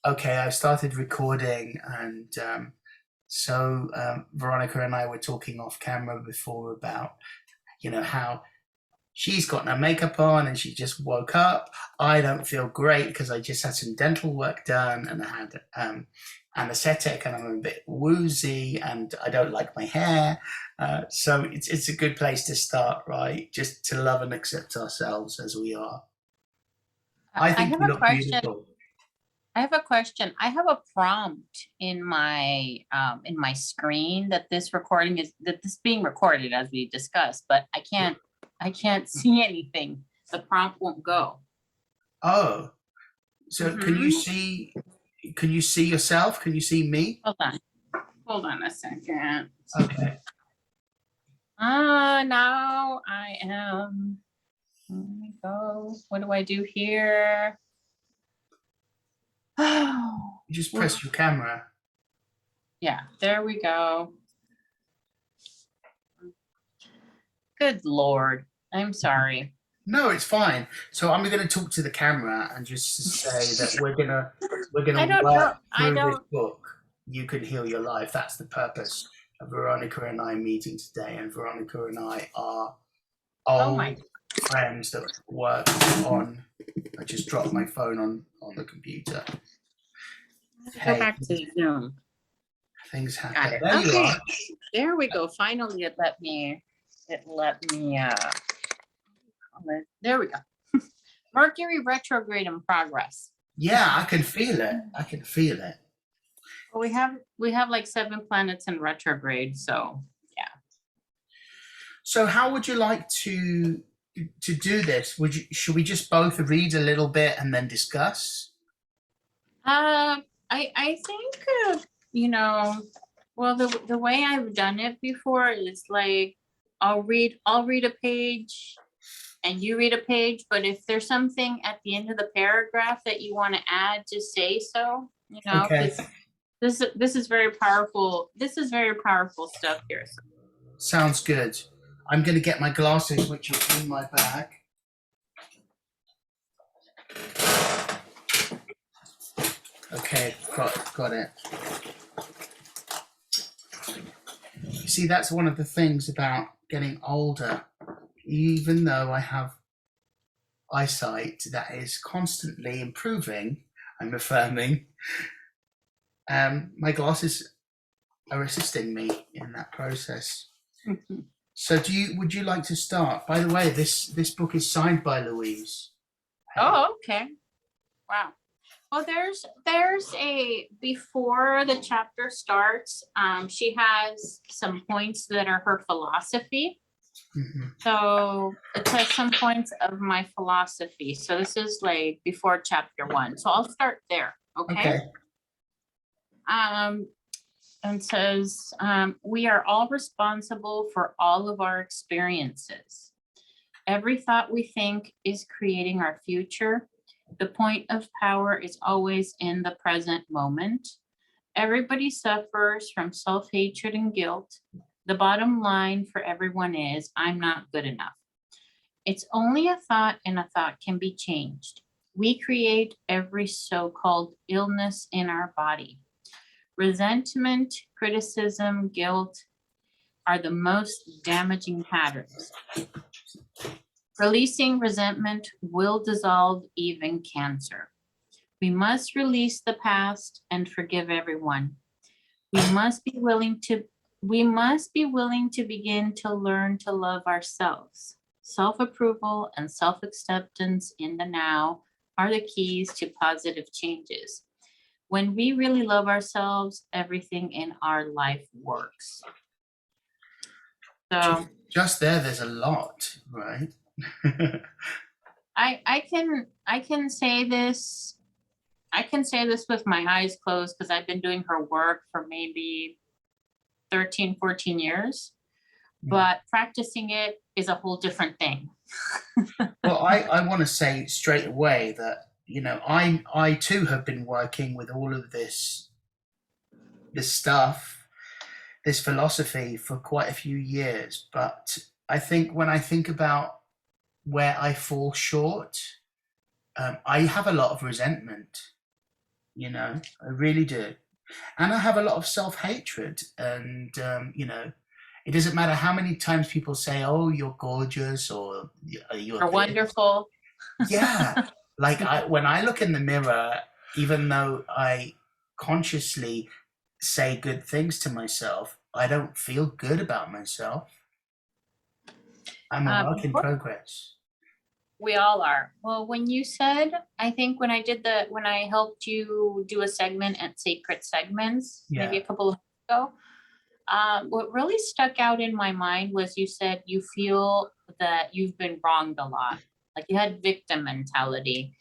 Okay, I started recording, and Veronica and I were talking off camera before about, how she's got no makeup on and she just woke up. I don't feel great because I just had some dental work done and I had anesthetic and I'm a bit woozy and I don't like my hair. So it's a good place to start, right? Just to love and accept ourselves as we are. I I think have you a look question. beautiful. I have a question. I have a prompt in my screen that this being recorded as we discussed, but I can't see anything. The prompt won't go. Oh, so Mm-hmm. can you see yourself? Can you see me? Hold on. Hold on a second. Okay. Now I am. Let me go. What do I do here? Oh, You just press your camera. yeah, there we go. Good Lord. I'm sorry. No, it's fine. So I'm going to talk to the camera and just say that we're I gonna don't know. work I through this don't. book. You can heal your life. That's the purpose of Veronica and I meeting today. And Veronica and I are Oh my. old friends that work on. I just dropped my phone on the computer. Go Hey, back to Zoom. things Got happen. it. There you Okay. are. There we go. Finally, it let me. There we go. Mercury retrograde in progress. Yeah, I can feel it. I can feel it. Well, we have like 7 planets in retrograde, so yeah. So how would you like to do this? Should we just both read a little bit and then discuss? I think you know, well, the way I've done it before is like I'll read a page and you read a page, but if there's something at the end of the paragraph that you want to add, just say so, Okay. because this is very powerful. This is very powerful stuff here. So. Sounds good. I'm going to get my glasses, which are in my bag. Okay, got it. You see, that's one of the things about getting older. Even though I have eyesight that is constantly improving, I'm affirming, my glasses are assisting me in that process. So would you like to start? By the way, this book is signed by Louise. Oh, okay. Wow. Well, there's a before the chapter starts, she has some points that are her philosophy. Mm-hmm. So it says some points of my philosophy. So this is like before chapter 1. So I'll start there. Okay. And says, we are all responsible for all of our experiences. Every thought we think is creating our future. The point of power is always in the present moment. Everybody suffers from self-hatred and guilt. The bottom line for everyone is, I'm not good enough. It's only a thought, and a thought can be changed. We create every so-called illness in our body. Resentment, criticism, guilt are the most damaging patterns. Releasing resentment will dissolve even cancer. We must release the past and forgive everyone. We must be willing to begin to learn to love ourselves. Self-approval and self-acceptance in the now are the keys to positive changes. When we really love ourselves, everything in our life works. So just there's a lot, right? I can say this. I can say this with my eyes closed because I've been doing her work for maybe 13, 14 years, but practicing it is a whole different thing. Well, I want to say straight away that, I too have been working with all of this stuff, this philosophy for quite a few years. But I think when I think about where I fall short, I have a lot of resentment. You know, I really do. And I have a lot of self-hatred. And, it doesn't matter how many times people say, oh, you're gorgeous or you're Are this. wonderful. Yeah. Like when I look in the mirror, even though I consciously say good things to myself, I don't feel good about myself. I'm a work in progress. We all are. Well, when you said, I think when I helped you do a segment at Sacred Segments, maybe Yeah. a couple of weeks ago, what really stuck out in my mind was you said you feel that you've been wronged a lot. Like you had victim mentality.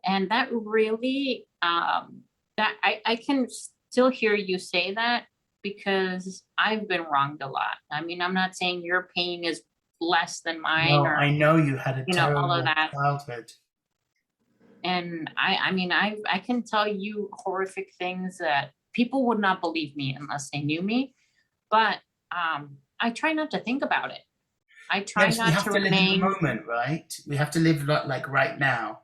And that really, that I can still hear you say that because I've been wronged a lot. I mean, I'm not saying your pain is less than mine No, or, I know you had a all of terrible that. childhood. And I mean, I can tell you horrific things that people would not believe me unless they knew me. But I try not to think about it. I try Yes, we not have to to live in the remain. moment, right? We have to live like right now.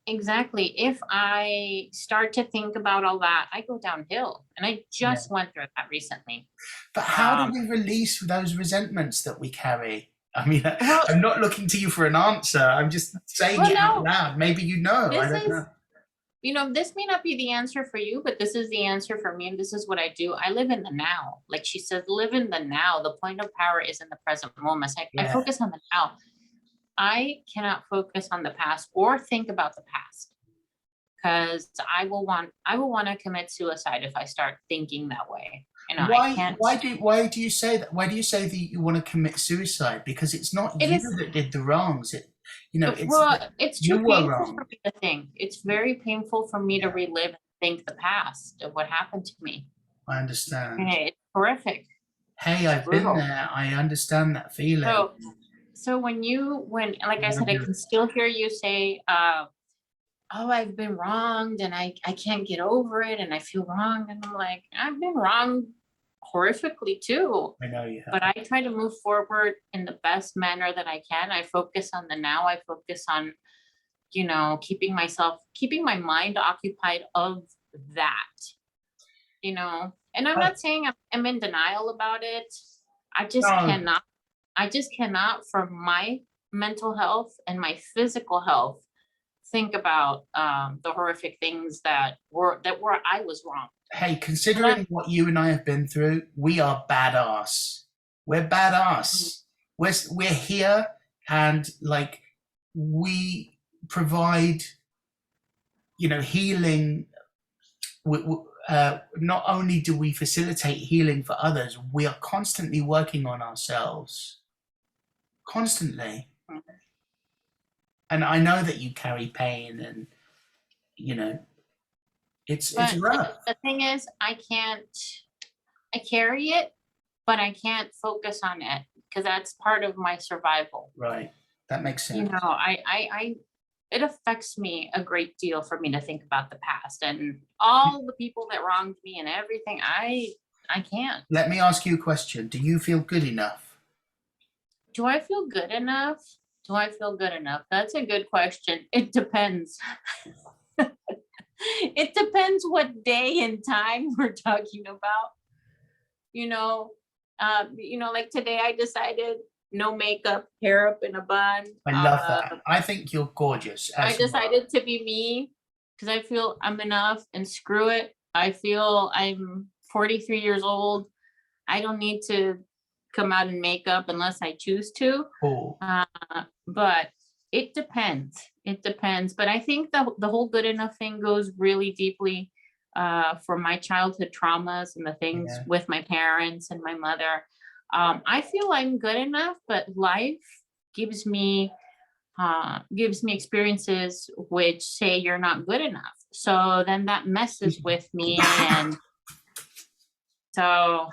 Exactly. If I start to think about all that, I go downhill. And I Yeah. just went through that recently. But how do Um, we release those resentments that we carry? I mean, well, I'm not looking to you for an answer. I'm just saying well, it out no, loud. Maybe you know. I this don't is, know. this may not be the answer for you, but this is the answer for me. And this is what I do. I live in the now. Like she said, live in the now. The point of power is in the present moment. I Yeah. focus on the now. I cannot focus on the past or think about the past because I will want to commit suicide if I start thinking that way. I can't. Why do you say that? Why do you say that you want to commit suicide? Because it's not It you is. that did the wrongs. It's You too were painful wrong. for me to think. It's very painful for me to Yeah. relive and think the past of what happened to me. I understand. Okay, it's horrific. Hey, It's I've been brutal. there. I understand that feeling. So when like I said, I can still hear you say, oh, I've been wronged and I can't get over it and I feel wrong. And I'm like, I've been wronged horrifically too. I know you have. But I try to move forward in the best manner that I can. I focus on the now. I focus on, keeping my mind occupied of that, and I'm not saying I'm in denial about it. I just No. cannot for my mental health and my physical health think about the horrific things that I was wrong. Hey, considering what you and I have been through, we are badass. We're badass. We're here, and like we provide, healing. Not only do we facilitate healing for others, we are constantly working on ourselves. Constantly. And I know that you carry pain, and it's rough. The thing is, I carry it, but I can't focus on it because that's part of my survival. Right. That makes sense. It affects me a great deal for me to think about the past and all the people that wronged me and everything. I can't. Let me ask you a question. Do you feel good enough? Do I feel good enough? Do I feel good enough? That's a good question. It depends. It depends what day and time we're talking about. Like today I decided no makeup, hair up in a bun. I love that. I think you're gorgeous. I decided to be me because I feel I'm enough and screw it. I feel I'm 43 years old. I don't need to come out in makeup unless I choose to. Cool. But it depends. It depends. But I think the whole good enough thing goes really deeply for my childhood traumas and the things with my parents and my mother. I feel I'm good enough, but life gives me experiences which say you're not good enough. So then that messes with me. And so,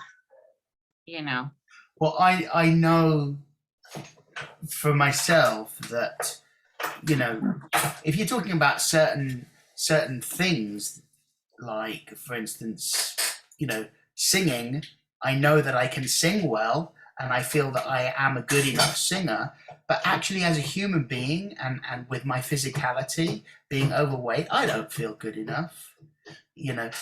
Well, I know for myself that, if you're talking about certain things, like, for instance, singing, I know that I can sing well, and I feel that I am a good enough singer, but actually as a human being and with my physicality, being overweight, I don't feel good enough.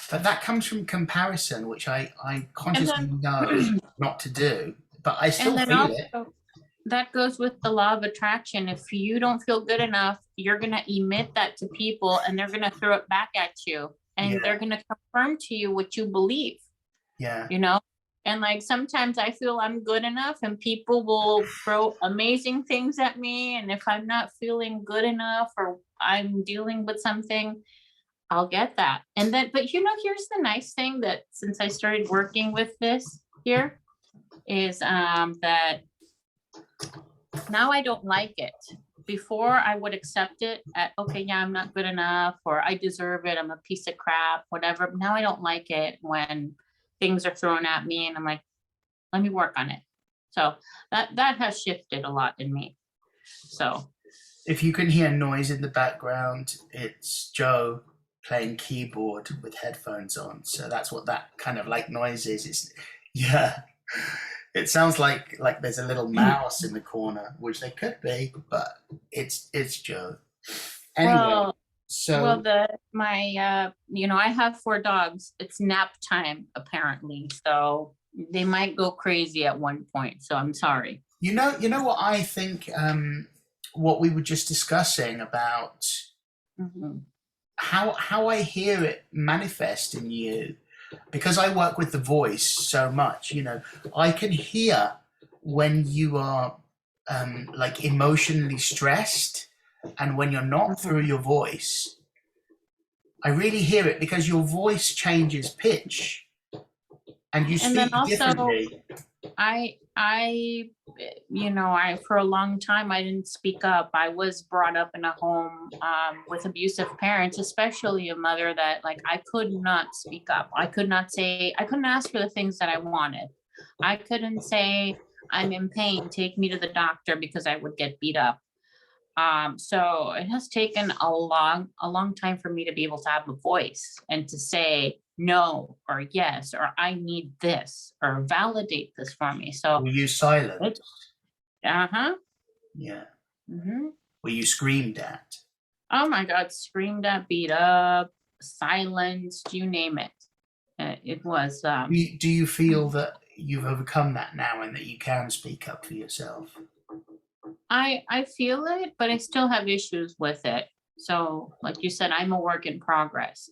but that comes from comparison, which I And consciously then, know not to do, but I and still then feel it. also that goes with the law of attraction. If you don't feel good enough, you're going to emit that to people and they're going to throw it back at you and Yeah, they're going to confirm to you what you believe, yeah, you know? And like sometimes I feel I'm good enough and people will throw amazing things at me. And if I'm not feeling good enough or I'm dealing with something, I'll get that. And then, but here's the nice thing that since I started working with this here is that now I don't like it. Before I would accept it at, okay, yeah, I'm not good enough, or I deserve it, I'm a piece of crap, whatever. Now I don't like it when things are thrown at me and I'm like, let me work on it. So that has shifted a lot in me. So if you can hear noise in the background, it's Joe playing keyboard with headphones on. So that's what that kind of like noise is. It's yeah. It sounds like there's a little mouse in the corner, which there could be, but it's Joe. Anyway, well, so I have 4 dogs. It's nap time apparently. So they might go crazy at one point. So I'm sorry. you know what I think, what we were just discussing about Mhm. how I hear it manifest in you, because I work with the voice so much. I can hear when you are like emotionally stressed, and when you're not Mhm. through your voice. I really hear it because your voice changes pitch and you And then speak also differently. I for a long time I didn't speak up. I was brought up in a home with abusive parents, especially a mother that like I could not speak up. I couldn't ask for the things that I wanted. I couldn't say I'm in pain, take me to the doctor because I would get beat up. So it has taken a long time for me to be able to have a voice and to say no or yes or I need this or validate this for me. So Were you silent? it, uh-huh. Yeah. Hmm. Were you screamed at? Oh my God, screamed at, beat up, silenced, you name it. It was Do you feel that you've overcome that now and that you can speak up for yourself? I feel it, but I still have issues with it. So like you said, I'm a work in progress.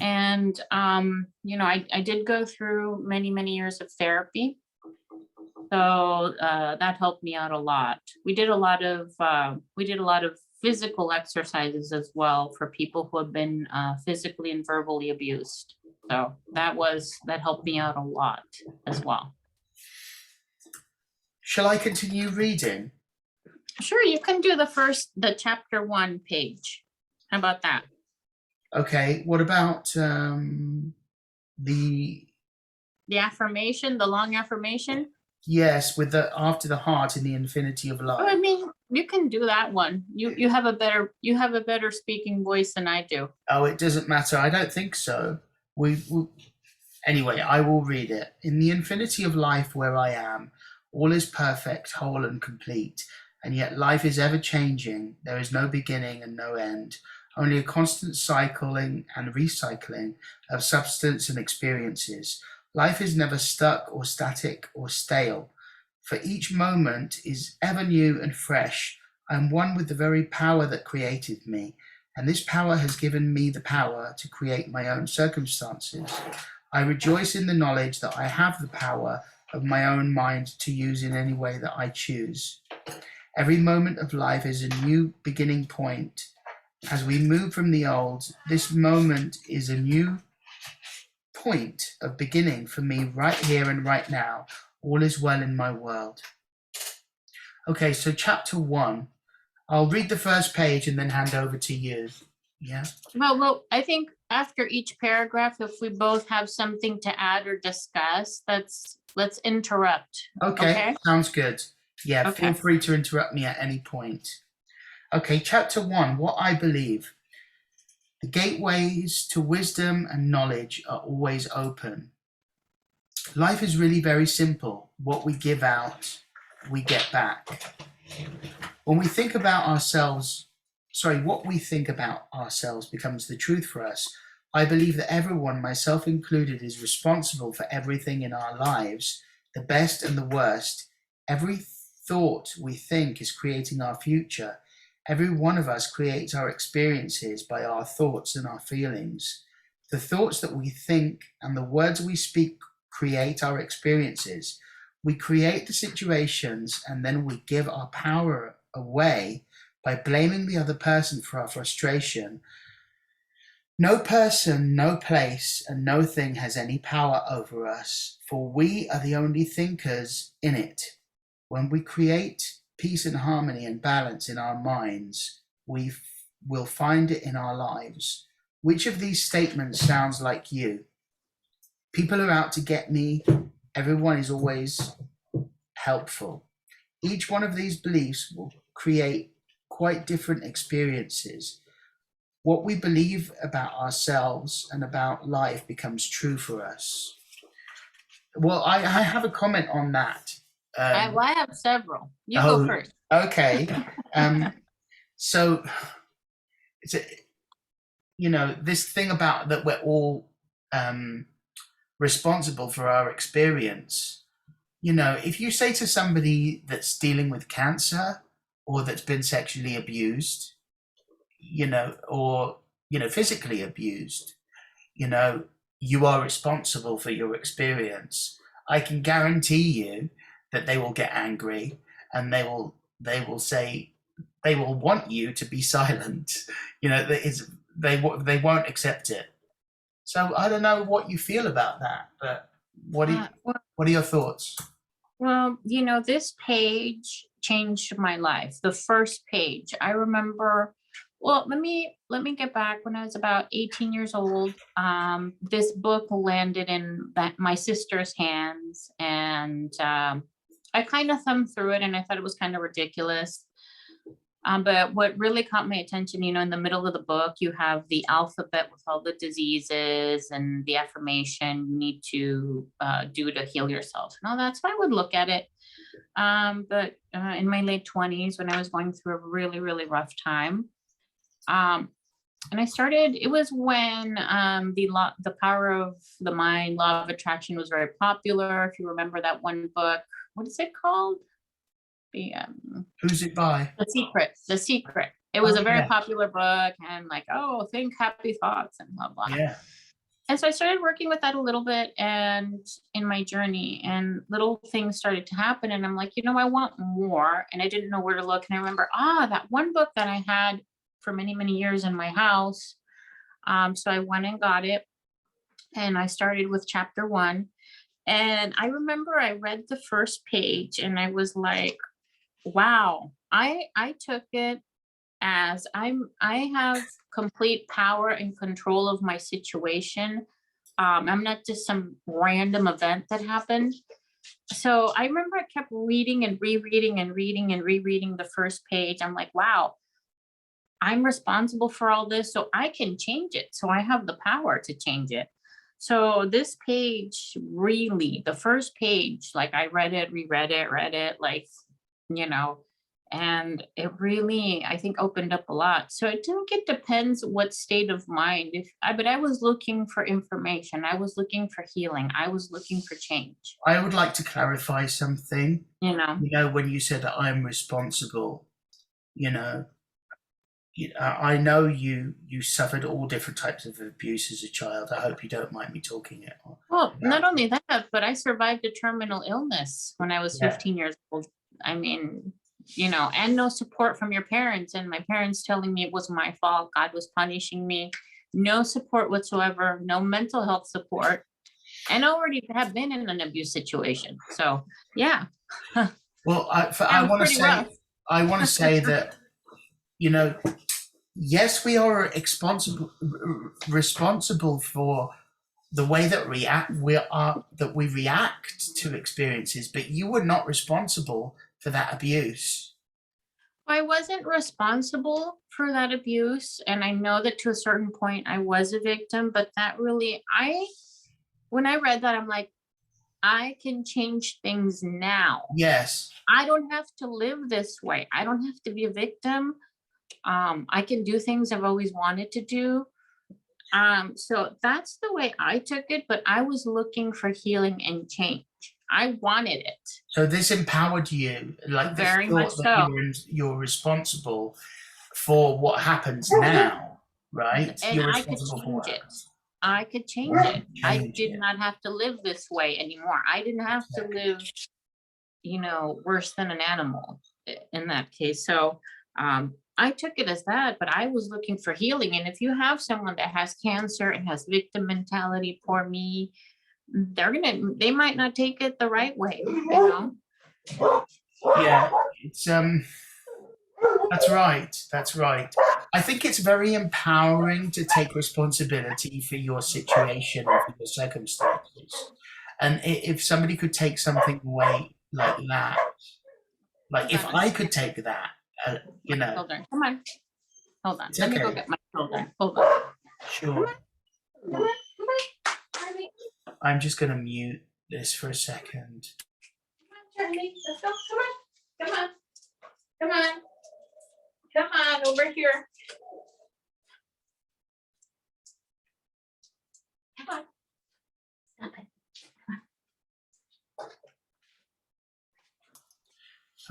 And I did go through many, many years of therapy. So that helped me out a lot. We did a lot of physical exercises as well for people who have been physically and verbally abused. So that helped me out a lot as well. Shall I continue reading? Sure, you can do the chapter 1 page. How about that? Okay. What about the The affirmation, the long affirmation. yes, with the after the heart in the infinity of Oh, I life? mean, you can do that one. You have a better speaking voice than I do. Oh, it doesn't matter. I don't think so. We Anyway, I will read it. In the infinity of life where I am, all is perfect, whole, and complete, and yet life is ever changing. There is no beginning and no end, only a constant cycling and recycling of substance and experiences. Life is never stuck or static or stale, for each moment is ever new and fresh. I am one with the very power that created me, and this power has given me the power to create my own circumstances. I rejoice in the knowledge that I have the power of my own mind to use in any way that I choose. Every moment of life is a new beginning point. As we move from the old, this moment is a new point of beginning for me right here and right now. All is well in my world. Okay, so chapter 1. I'll read the first page and then hand over to you. Yeah. Well, I think after each paragraph, if we both have something to add or discuss, let's interrupt. Okay, Okay? sounds good. Yeah, feel Okay. free to interrupt me at any point. Okay, chapter 1. What I believe. The gateways to wisdom and knowledge are always open. Life is really very simple. What we give out, we get back. When we think about ourselves, what we think about ourselves becomes the truth for us. I believe that everyone, myself included, is responsible for everything in our lives, the best and the worst. Every thought we think is creating our future. Every one of us creates our experiences by our thoughts and our feelings. The thoughts that we think and the words we speak create our experiences. We create the situations and then we give our power away by blaming the other person for our frustration. No person, no place, and no thing has any power over us, for we are the only thinkers in it. When we create peace and harmony and balance in our minds, we will find it in our lives. Which of these statements sounds like you? People are out to get me. Everyone is always helpful. Each one of these beliefs will create quite different experiences. What we believe about ourselves and about life becomes true for us. Well, I have a comment on that. I have several. You go first. Okay. So it's this thing about that we're all responsible for our experience. If you say to somebody that's dealing with cancer or that's been sexually abused, or physically abused, you are responsible for your experience. I can guarantee you that they will get angry and they will say they will want you to be silent. They won't accept it. So I don't know what you feel about that, but what are your thoughts? Well, this page changed my life. The first page, I remember. Well, let me get back. When I was about 18 years old, this book landed in my sister's hands, and I kind of thumbed through it, and I thought it was kind of ridiculous. But what really caught my attention, in the middle of the book, you have the alphabet with all the diseases and the affirmation you need to do to heal yourself and all that. So I would look at it. But in my late 20s, when I was going through a really, really rough time, and it was when the Power of the Mind, Law of Attraction was very popular. If you remember that one book, what is it called? Who's it by? The Secret. It was a very popular book, and think happy thoughts and blah, blah. Yeah. And so I started working with that a little bit and in my journey, and little things started to happen. And I'm like, I want more. And I didn't know where to look. And I remember, that one book that I had for many, many years in my house. So I went and got it, and I started with chapter 1. And I remember I read the first page and I was like, wow, I took it as I have complete power and control of my situation. I'm not just some random event that happened. So I remember I kept reading and rereading and reading and rereading the first page. I'm like, wow, I'm responsible for all this, so I can change it. So I have the power to change it. So this page, really, the first page, I read it, reread it, read it, and it really, I think, opened up a lot. So I think it depends what state of mind. But I was looking for information. I was looking for healing. I was looking for change. I would like to clarify something. When you said that I'm responsible, I know you suffered all different types of abuse as a child. I hope you don't mind me talking it. Well, not only that, but I survived a terminal illness when I was 15 years old. I mean, and no support from your parents, and my parents telling me it was my fault. God was punishing me. No support whatsoever, no mental health support, and already have been in an abuse situation. So, yeah. Well, I want to say that, yes, we are responsible for the way that we react to experiences, but you were not responsible for that abuse. I wasn't responsible for that abuse, and I know that to a certain point I was a victim, but that really, when I read that, I'm like, I can change things now. Yes. I don't have to live this way. I don't have to be a victim. I can do things I've always wanted to do. So that's the way I took it, but I was looking for healing and change. I wanted it So this empowered you, like this very much thought that so. you're responsible for what happens now, right? And You're I could responsible for what change it. happens. I could change it. I Change did it. not have to live this way anymore. I didn't have to live, worse than an animal in that case. So I took it as that, but I was looking for healing. And if you have someone that has cancer and has victim mentality, poor me, they might not take it the right way, Yeah, it's that's right. That's right. I think it's very empowering to take responsibility for your situation and for your circumstances. And if somebody could take something away like that, like if I could take that, Children, come on. Hold on. it's Let me go okay. get my children. Hold on. Sure. Come on. Charlie. I'm just going to mute this for a second. Come on, Charlie. Let's go. Come on. Come on. Come on. Come on over here. Come on. Stop it.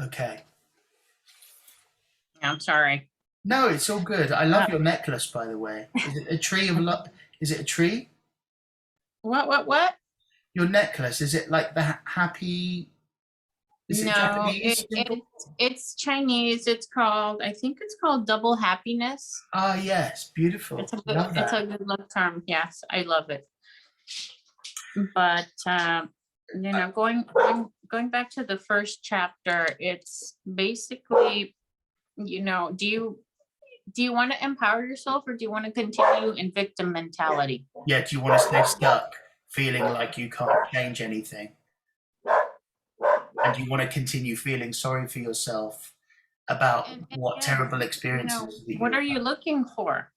Okay. I'm sorry. No, it's all good. I love your necklace, by the way. Is it a tree of luck? Is it a tree? What? Your necklace, is it like the happy? Is it Japanese? It's Chinese. I think it's called double happiness. Ah, yes, beautiful. It's a Love good luck term. Yes, I love it. But going back to the first chapter, it's basically, do you want to empower yourself, or do you want to continue in victim mentality? Yeah, do you want to stay stuck, feeling like you can't change anything? And do you want to continue feeling sorry for yourself about what terrible experiences that what are you looking for?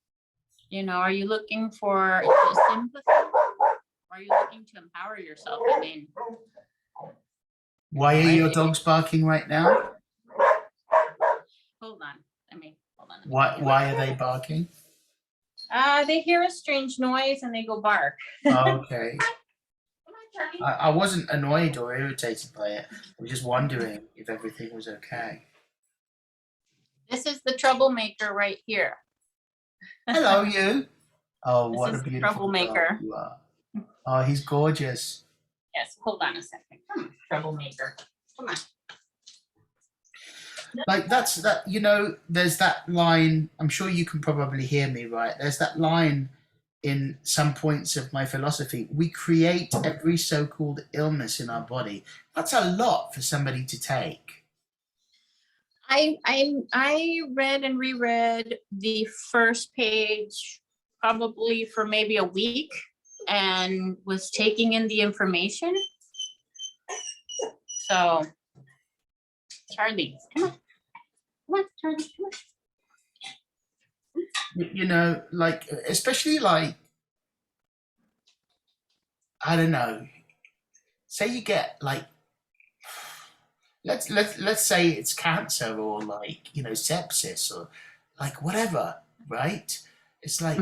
Are you looking for sympathy? Or are you looking to empower yourself? I mean, why are your dogs barking right now? Hold on. Why are they barking? They hear a strange noise and they go bark. Okay. I wasn't annoyed or irritated by it. I was just wondering if everything was okay. This is the troublemaker right here. Hello, you. Oh, what a This is the beautiful troublemaker. dog you are. Oh, he's gorgeous. Yes, hold on a second. Come on, troublemaker. Come on. Like there's that line, I'm sure you can probably hear me, right? There's that line in some points of my philosophy. We create every so-called illness in our body. That's a lot for somebody to take. I read and reread the first page probably for maybe a week and was taking in the information. So, Charlie, come on. Come on, Charlie, come on. Like, especially like, I don't know, say you get like, let's say it's cancer or like, sepsis or like whatever, right? It's like,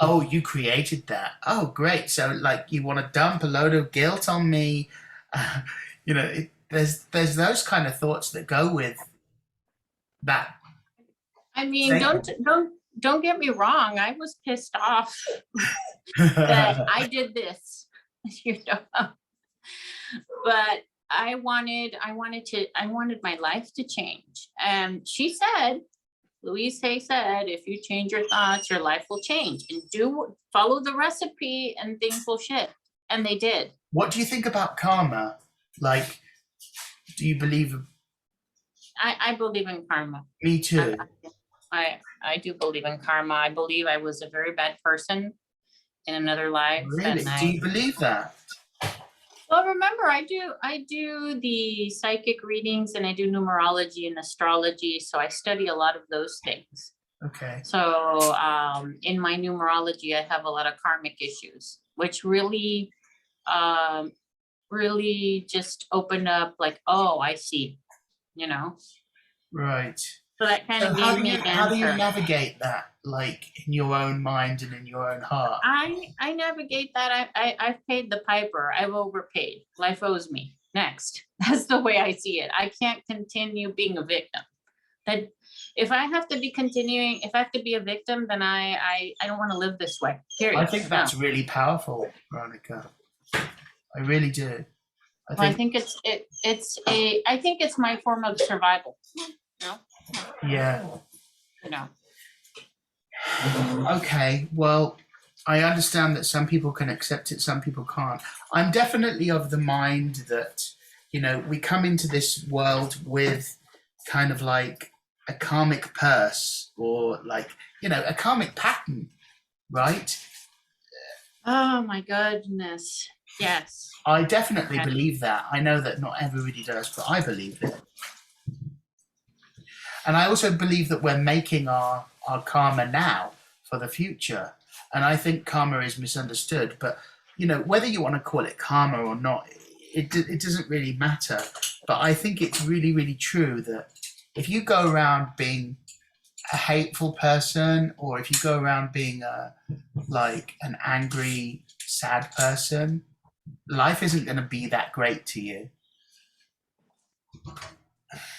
oh, you created that. Oh, great. So like you want to dump a load of guilt on me. There's those kind of thoughts that go with that. I mean, don't get me wrong. I was pissed off that I did this, but I wanted my life to change. And she said, Louise Hay said, if you change your thoughts, your life will change, and follow the recipe and things will shift. And they did. What do you think about karma? Like, do you believe? I believe in karma. Me too. I do believe in karma. I believe I was a very bad person in another life. Really? Do you believe that? Well, remember, I do the psychic readings, and I do numerology and astrology. So I study a lot of those things. Okay. So in my numerology, I have a lot of karmic issues, which really just opened up like, oh, I see, Right. So that kind So of gave me an how do you answer. navigate that, like in your own mind and in your own heart? I navigate that. I've paid the piper. I've overpaid. Life owes me. Next. That's the way I see it. I can't continue being a victim. That if I have to be continuing, if I have to be a victim, then I don't want to live this way. Period. I think that's really powerful, Veronica. I really do. I Well, I think, think I think it's my form of survival. You know, yeah. you know. Okay, well, I understand that some people can accept it, some people can't. I'm definitely of the mind that, we come into this world with kind of like a karmic purse or like, a karmic pattern, right? Oh my goodness. Yes. I definitely Okay. believe that. I know that not everybody does, but I believe it. And I also believe that we're making our karma now for the future. And I think karma is misunderstood. But, whether you want to call it karma or not, it doesn't really matter. But I think it's really, really true that if you go around being a hateful person, or if you go around being like an angry, sad person, life isn't going to be that great to you.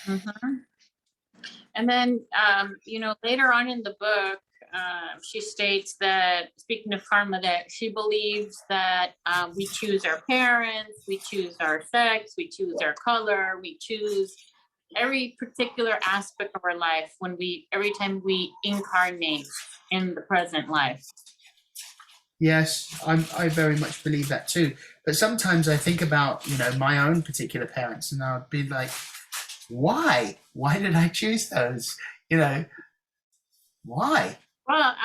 Mm-hmm. And then, later on in the book, she states that, speaking of karma, that she believes that we choose our parents, we choose our sex, we choose our color, we choose every particular aspect of our life every time we incarnate in the present life. Yes, I very much believe that too. But sometimes I think about, my own particular parents, and I'd be like, why? Why did I choose those? Why? Well,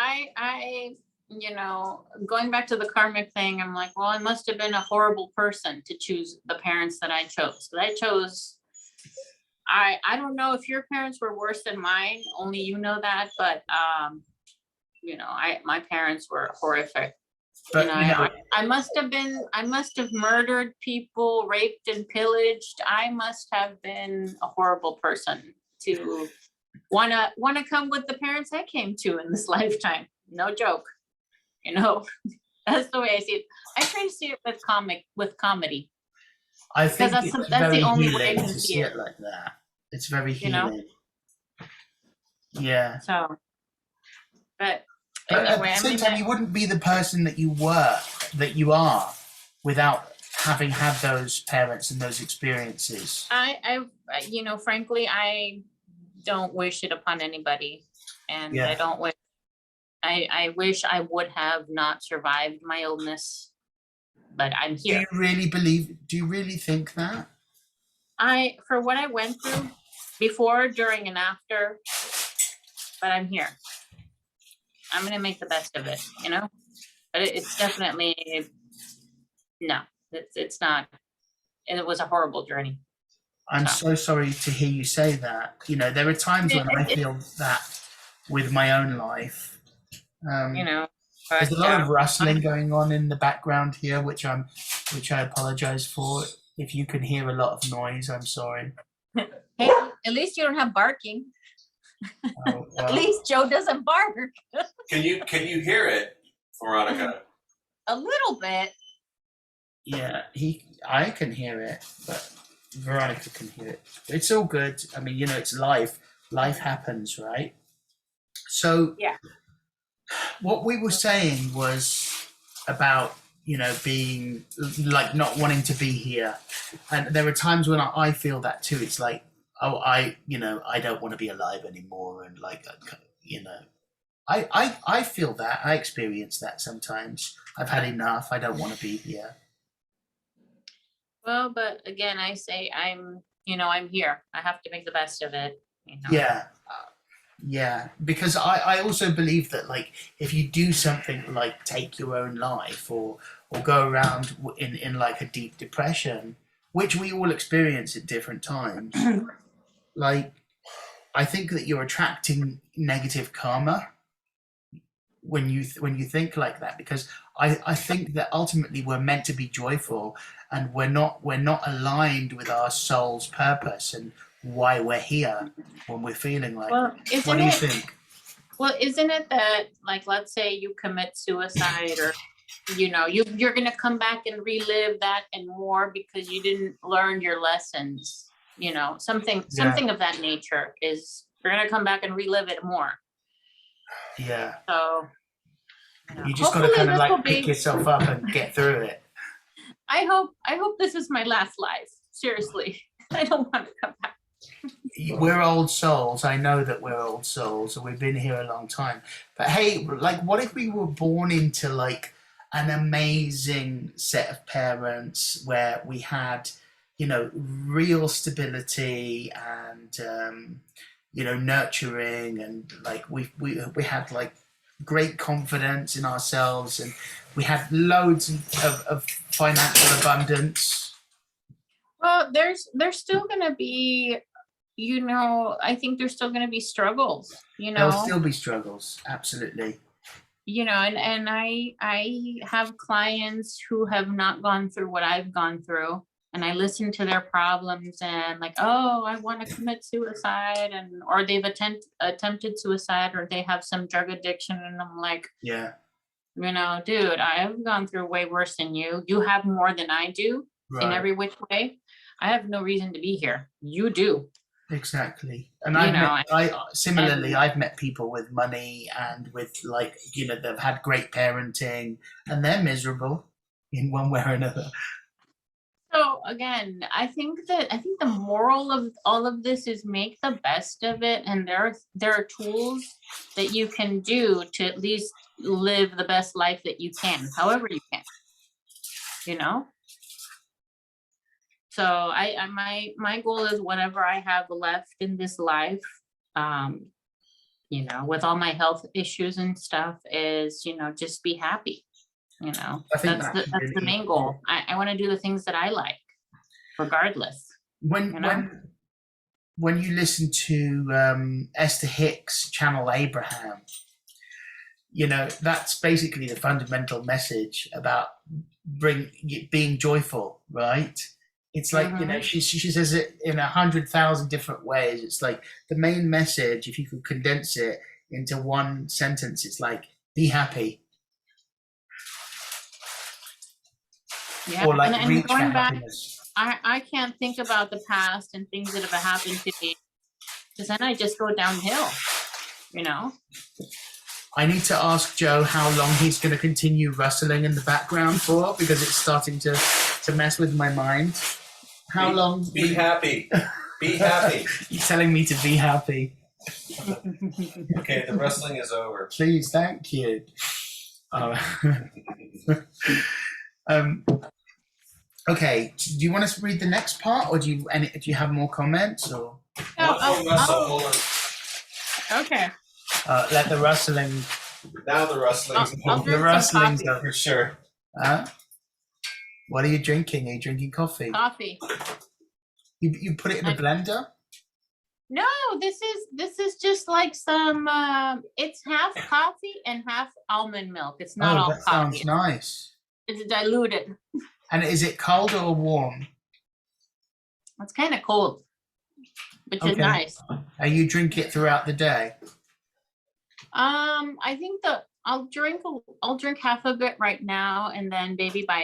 going back to the karmic thing, I'm like, well, I must have been a horrible person to choose the parents that I chose. But I don't know if your parents were worse than mine, only you know that, but my parents were horrific. But I must have murdered people, raped and pillaged. I must have been a horrible person to wanna come with the parents I came to in this lifetime. No joke. That's the way I see it. I try to see it with comedy. I think that's it's the very only way I healing can to see see it. it like that. It's very healing. Yeah. So, but But anyway, at the same time, you wouldn't be the person that you are, without having had those parents and those experiences. frankly, I don't wish it upon anybody, and Yeah. I don't wish. I wish I would have not survived my illness, but I'm here. Do you really think that? For what I went through before, during, and after, but I'm here. I'm going to make the best of it, but it's definitely, no, it's not. And it was a horrible journey. I'm so sorry to hear you say that. There are times when I feel that with my own life. There's a lot of rustling going on in the background here, which I apologize for. If you can hear a lot of noise, I'm sorry. Hey, at least you don't have barking. Oh, well. At least Joe doesn't bark. Can you hear it, Veronica? A little bit. Yeah, I can hear it, but Veronica can hear it. It's all good. I mean, it's life. Life happens, right? So yeah. What we were saying was about, being like not wanting to be here. And there are times when I feel that too. It's like, oh, I don't want to be alive anymore. And like, I feel that. I experience that sometimes. I've had enough. I don't want to be here. Well, but again, I say I'm here. I have to make the best of it. Yeah. Yeah, because I also believe that, like, if you do something like take your own life or go around in like a deep depression, which we all experience at different times, like, I think that you're attracting negative karma when you think like that, because I think that ultimately we're meant to be joyful, and we're not aligned with our soul's purpose, and why we're here when we're feeling like. Well, What do you think? Well, isn't it that, like, let's say you commit suicide, or you're gonna come back and relive that and more because you didn't learn your lessons. Something of that nature is you're gonna come back and relive it more. Yeah. So you just got to kind of like pick yourself up and get through it. I hope this is my last life. Seriously, I don't want to come back. We're old souls. I know that we're old souls, and we've been here a long time. But hey, like, what if we were born into like an amazing set of parents where we had, real stability and nurturing, and like we had like great confidence in ourselves, and we had loads of financial abundance. Well, there's still gonna be, I think there's still gonna be struggles. There'll still be struggles, absolutely. And I have clients who have not gone through what I've gone through, and I listen to their problems and like, oh, I want to commit suicide, or they've attempted suicide, or they have some drug addiction, and I'm like, yeah, dude, I've gone through way worse than you. You have more than I do in every which way. I have no reason to be here. You do. Exactly. And I've met people with money and with like, they've had great parenting and they're miserable in one way or another. So again, I think the moral of all of this is make the best of it. And there are tools that you can do to at least live the best life that you can, however you can, So my goal is whatever I have left in this life, with all my health issues and stuff, is, just be happy. I think that's the main goal. I want to do the things that I like, regardless. When you listen to Esther Hicks channel Abraham, that's basically the fundamental message about being joyful, right? It's like, she says it in 100,000 different ways. It's like the main message, if you could condense it into one sentence, it's like, be happy. Yeah, or like and reach for going back, happiness. I can't think about the past and things that have happened to me, because then I just go downhill, I need to ask Joe how long he's going to continue rustling in the background for, because it's starting to mess with my mind. How long? Be happy. Be happy. You're telling me to be happy. Okay, the wrestling is over. Please, thank you. Okay, do you want us to read the next part, or do you have more comments? Or okay. Let the rustling. Now the rustling's over. The rustling's over. For sure. What are you drinking? Are you drinking coffee? Coffee. You put it in a blender? No, this is just like some. It's half coffee and half almond milk. It's not all that coffee. Sounds nice. It's diluted. And is it cold or warm? It's kind of cold, which is nice. And you drink it throughout the day? I think I'll drink half of it right now, and then maybe by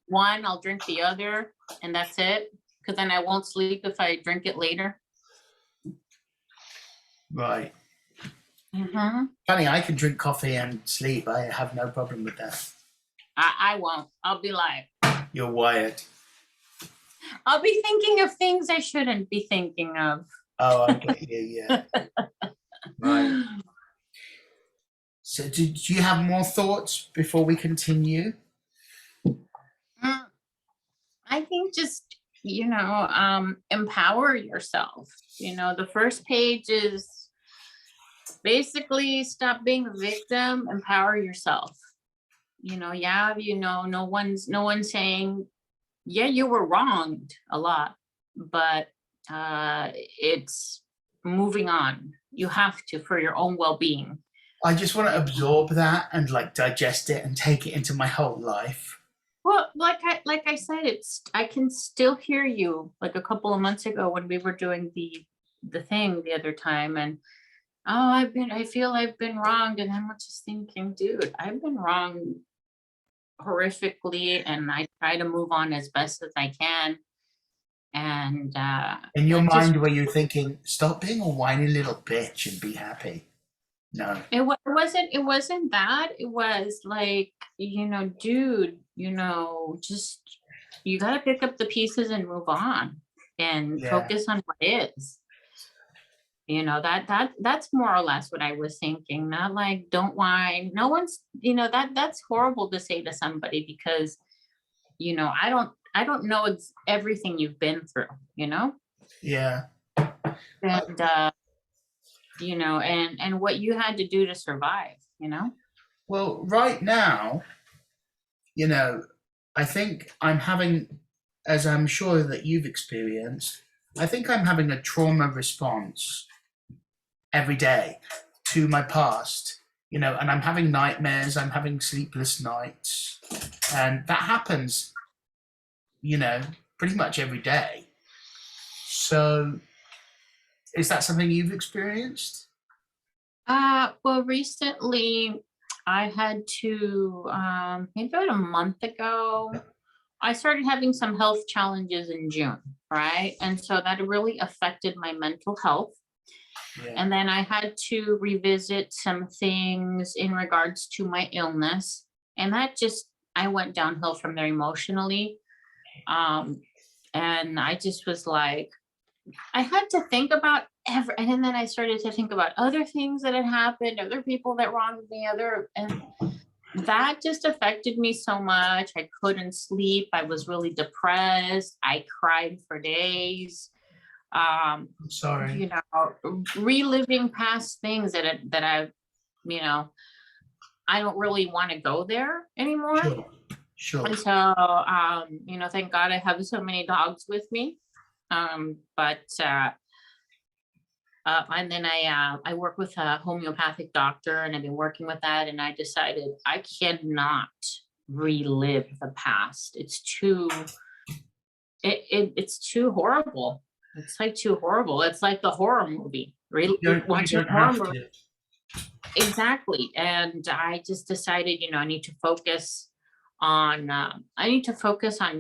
1 I'll drink the other, and that's it. Because then I won't sleep if I drink it later. Right. Mm-hmm. Funny, I can drink coffee and sleep. I have no problem with that. I won't. I'll be live. You're wired. I'll be thinking of things I shouldn't be thinking of. Oh, I get you, yeah. Right. So do you have more thoughts before we continue? I think just, empower yourself. The first page is basically stop being a victim, empower yourself. No one's saying, yeah, you were wronged a lot, but it's moving on. You have to, for your own well-being. I just want to absorb that and like digest it and take it into my whole life. Well, like I said, I can still hear you like a couple of months ago when we were doing the thing the other time, and oh, I feel I've been wronged, and I'm just thinking, dude, I've been wronged horrifically, and I try to move on as best as I can, and In your it just mind, were you thinking, stop being a whiny little bitch and be happy? No. it wasn't that. It was like, dude, just you got to pick up the pieces and move on and Yeah. focus on what is. That's more or less what I was thinking. Not like, don't whine. No one's, that's horrible to say to somebody, because I don't know everything you've been through, Yeah. and and what you had to do to survive. Well, right now, I think I'm having, as I'm sure that you've experienced, I think I'm having a trauma response every day to my past, and I'm having nightmares, I'm having sleepless nights, and that happens, pretty much every day. So, is that something you've experienced? Well, recently I had to, maybe about a month ago, I started having some health challenges in June, right? And so that really affected my mental health. Yeah. And then I had to revisit some things in regards to my illness. And I went downhill from there emotionally. And I just was like, I had to think about and then I started to think about other things that had happened, other people that wronged me, and that just affected me so much. I couldn't sleep. I was really depressed. I cried for days. I'm sorry. Reliving past things that I've, I don't really want to go there anymore. Sure. Sure. And so, thank God I have so many dogs with me. And then I work with a homeopathic doctor, and I've been working with that. And I decided I cannot relive the past. It's too horrible. It's like too horrible. It's like the horror movie. You Watching don't a horror have movie. to. Exactly. And I just decided, I need to focus on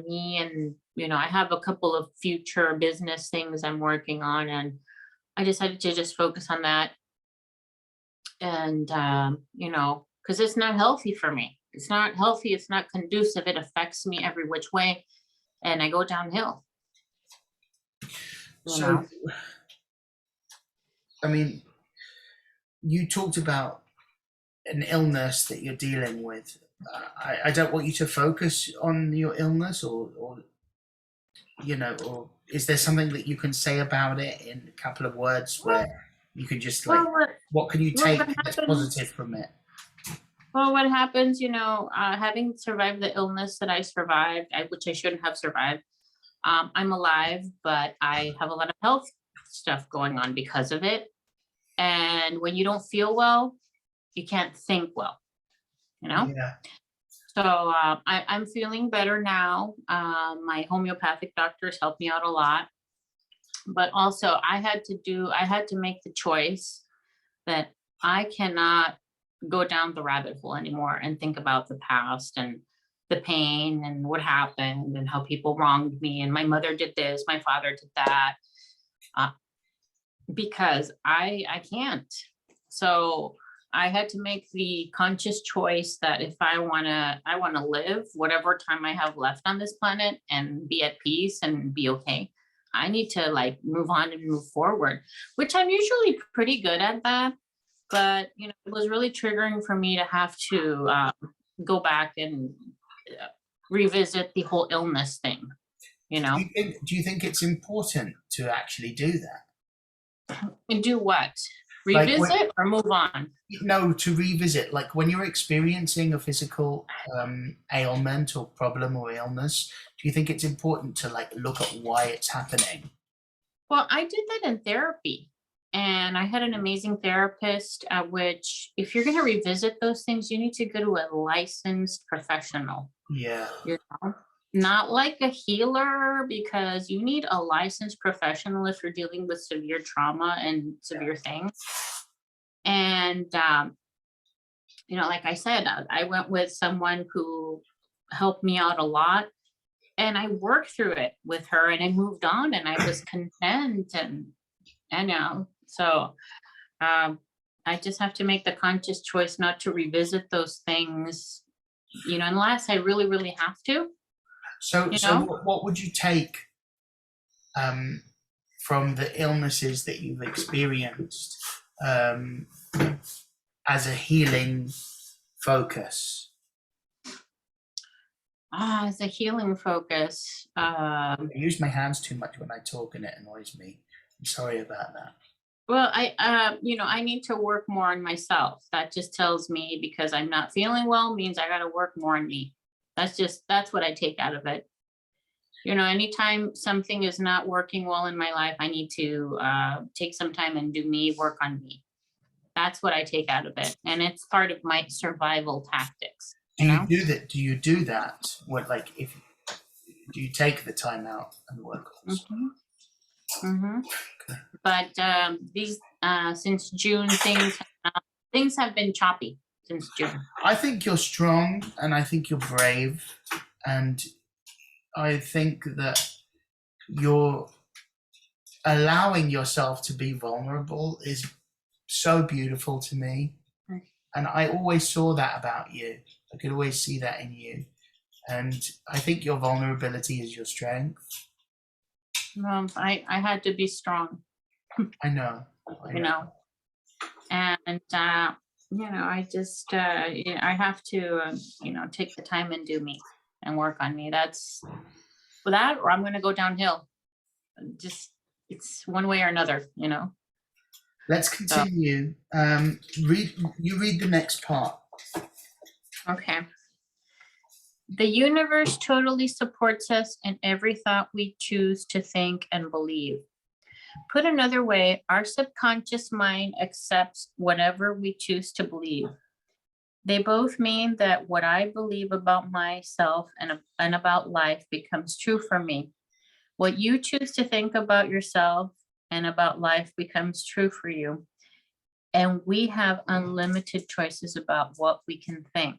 me, and I have a couple of future business things I'm working on, and I decided to just focus on that. And because it's not healthy for me. It's not healthy, it's not conducive, it affects me every which way, and I go downhill. So, I mean, you talked about an illness that you're dealing with. I don't want you to focus on your illness, or or is there something that you can say about it in a couple of words where you can just like, what can you take that's positive from it? Well, what happens, having survived the illness that I survived, which I shouldn't have survived, I'm alive, but I have a lot of health stuff going on because of it. And when you don't feel well, you can't think well, Yeah. So I'm feeling better now. My homeopathic doctors helped me out a lot, but also I had to make the choice that I cannot go down the rabbit hole anymore and think about the past and the pain and what happened and how people wronged me and my mother did this, my father did that, because I can't. So I had to make the conscious choice that if I want to live whatever time I have left on this planet and be at peace and be okay, I need to like move on and move forward, which I'm usually pretty good at that. But, it was really triggering for me to have to go back and revisit the whole illness thing, Do you think it's important to actually do that? And do what? Like Revisit or move on? No, to revisit. Like when you're experiencing a physical ailment or problem or illness, do you think it's important to like look at why it's happening? Well, I did that in therapy. And I had an amazing therapist, which if you're going to revisit those things, you need to go to a licensed professional. Yeah. You know, not like a healer, because you need a licensed professional if you're dealing with severe trauma and severe things. And, you know, like I said, I went with someone who helped me out a lot, and I worked through it with her, and I moved on, and I was content, and I know. So I just have to make the conscious choice not to revisit those things, you know, unless I really, really have to. So, You so know? what would you take from the illnesses that you've experienced as a healing focus? As a healing focus. I use my hands too much when I talk, and it annoys me. I'm sorry about that. Well, you know, I need to work more on myself. That just tells me because I'm not feeling well means I got to work more on me. That's what I take out of it. You know, anytime something is not working well in my life, I need to take some time and do me, work on me. That's what I take out of it. And it's part of my survival tactics. Do You you know? do that? Do you do that? What, like, if do you take the time out and work on stuff? But these since June, things have been choppy since June. I think you're strong, and I think you're brave, and I think that you're allowing yourself to be vulnerable is so beautiful to me. And I always saw that about you. I could always see that in you. And I think your vulnerability is your strength. Well, I had to be strong, I know. you know, and you know, I just yeah, I have to you know, take the time and do me and work on me. That's for that, or I'm going to go downhill. Just it's one way or another, you know. Let's continue. Read the next part. Okay. The universe totally supports us in every thought we choose to think and believe. Put another way, our subconscious mind accepts whatever we choose to believe. They both mean that what I believe about myself and about life becomes true for me. What you choose to think about yourself and about life becomes true for you. And we have unlimited choices about what we can think.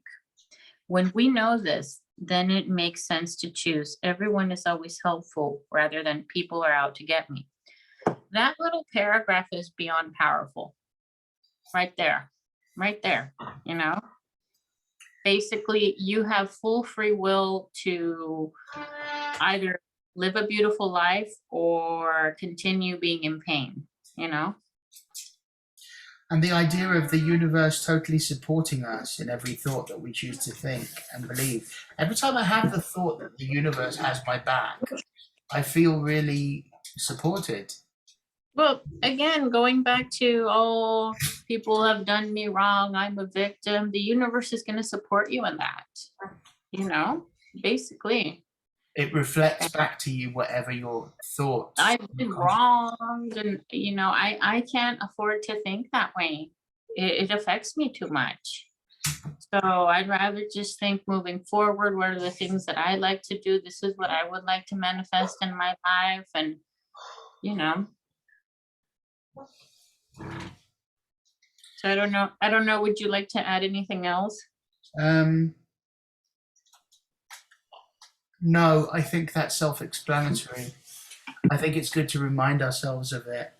When we know this, then it makes sense to choose. Everyone is always helpful rather than people are out to get me. That little paragraph is beyond powerful. Right there, you know. Basically, you have full free will to either live a beautiful life or continue being in pain, you know. And the idea of the universe totally supporting us in every thought that we choose to think and believe. Every time I have the thought that the universe has my back, I feel really supported. Well, again, going back to, oh, people have done me wrong, I'm a victim, the universe is going to support you in that, you know, basically. It reflects back to you whatever your thoughts. I've been wronged, and, you know, I can't afford to think that way. It affects me too much. So I'd rather just think moving forward, what are the things that I like to do? This is what I would like to manifest in my life. And, you know. So I don't know. Would you like to add anything else? No, I think that's self-explanatory. I think it's good to remind ourselves of it.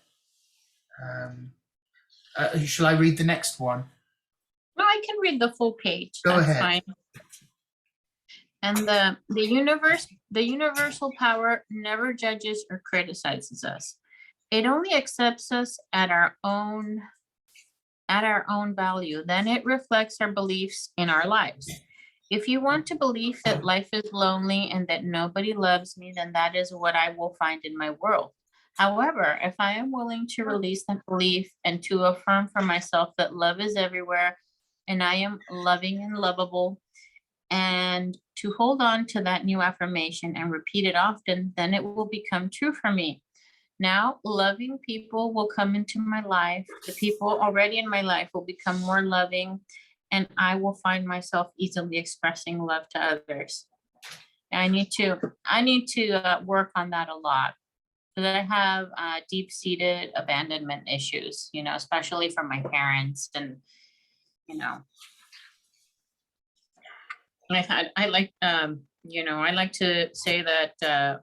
Shall I read the next one? No, I can read the full page. Go That's ahead. fine. And the universal power never judges or criticizes us. It only accepts us at our own value. Then it reflects our beliefs in our lives. If you want to believe that life is lonely and that nobody loves me, then that is what I will find in my world. However, if I am willing to release that belief and to affirm for myself that love is everywhere and I am loving and lovable, and to hold on to that new affirmation and repeat it often, then it will become true for me. Now, loving people will come into my life. The people already in my life will become more loving, and I will find myself easily expressing love to others. And I need to work on that a lot, because I have deep-seated abandonment issues, especially from my parents. And, I like, I like to say that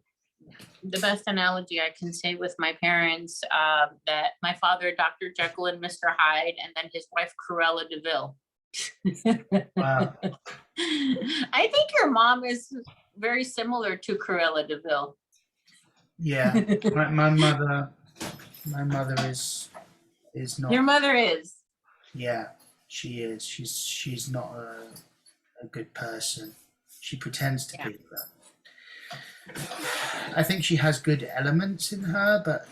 the best analogy I can say with my parents, that my father, Dr. Jekyll and Mr. Hyde, and then his wife, Cruella de Vil. Wow. I think your mom is very similar to Cruella de Vil. Yeah. My mother is not. Your mother is. Yeah, she is. She's not a good person. She pretends to be, but I think she has good elements in her, but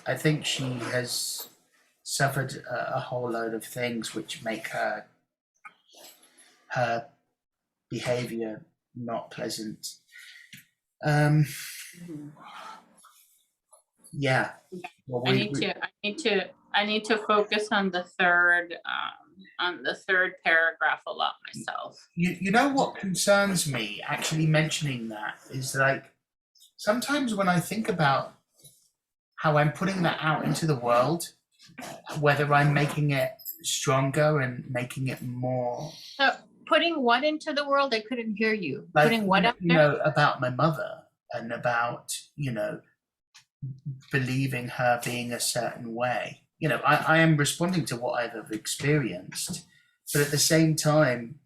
I think she has suffered a whole load of things which make her behavior not pleasant. Yeah. Well, I need to focus on the third paragraph a lot myself. You know what concerns me, actually mentioning that, is like sometimes when I think about how I'm putting that out into the world, whether I'm making it stronger and making it more. So putting what into the world? I couldn't hear you. Like, putting what up there? About my mother and about, believing her being a certain way. I am responding to what I've experienced, but at the same time,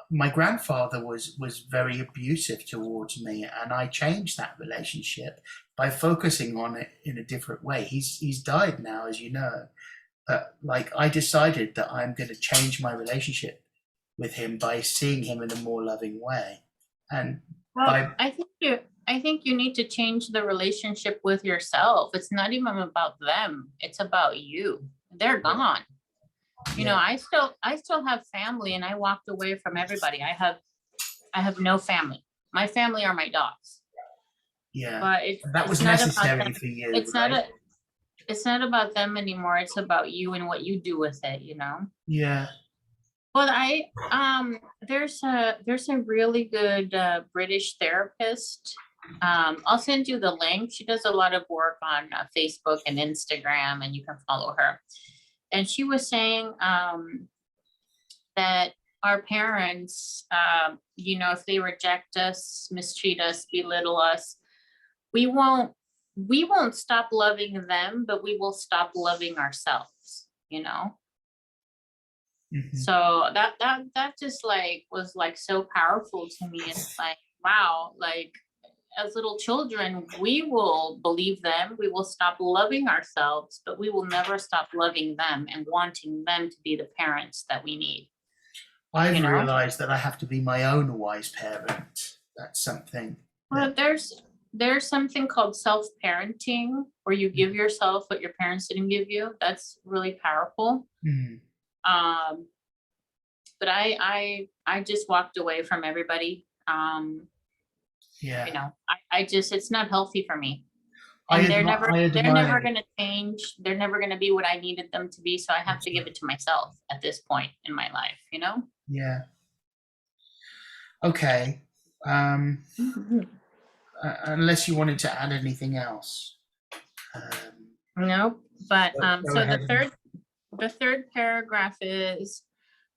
my grandfather was very abusive towards me, and I changed that relationship by focusing on it in a different way. He's died now, as you know, but like I decided that I'm going to change my relationship with him by seeing him in a more loving way, and I think you need to change the relationship with yourself. It's not even about them. It's about you. They're gone. I still have family, and I walked away from everybody. I have no family. My family are my dogs. Yeah. But that was necessary for you. It's not about them anymore. It's about you and what you do with it, Yeah. Well, there's a really good British therapist. I'll send you the link. She does a lot of work on Facebook and Instagram, and you can follow her. And she was saying that our parents, if they reject us, mistreat us, belittle us, we won't stop loving them, but we will stop loving ourselves, Mm-hmm. So that just was so powerful to me. It's like, wow, as little children, we will believe them. We will stop loving ourselves, but we will never stop loving them and wanting them to be the parents that we need. I've realized that I have to be my own wise parent. That's something. Well, there's something called self-parenting, where you give yourself what your parents didn't give you. That's really powerful. Mm. But I just walked away from everybody. Yeah. It's not healthy for me. And they're never going to change. They're never going to be what I needed them to be. So I have to give it to myself at this point in my life, Yeah. Okay. Unless you wanted to add anything else. No, but so the third paragraph is,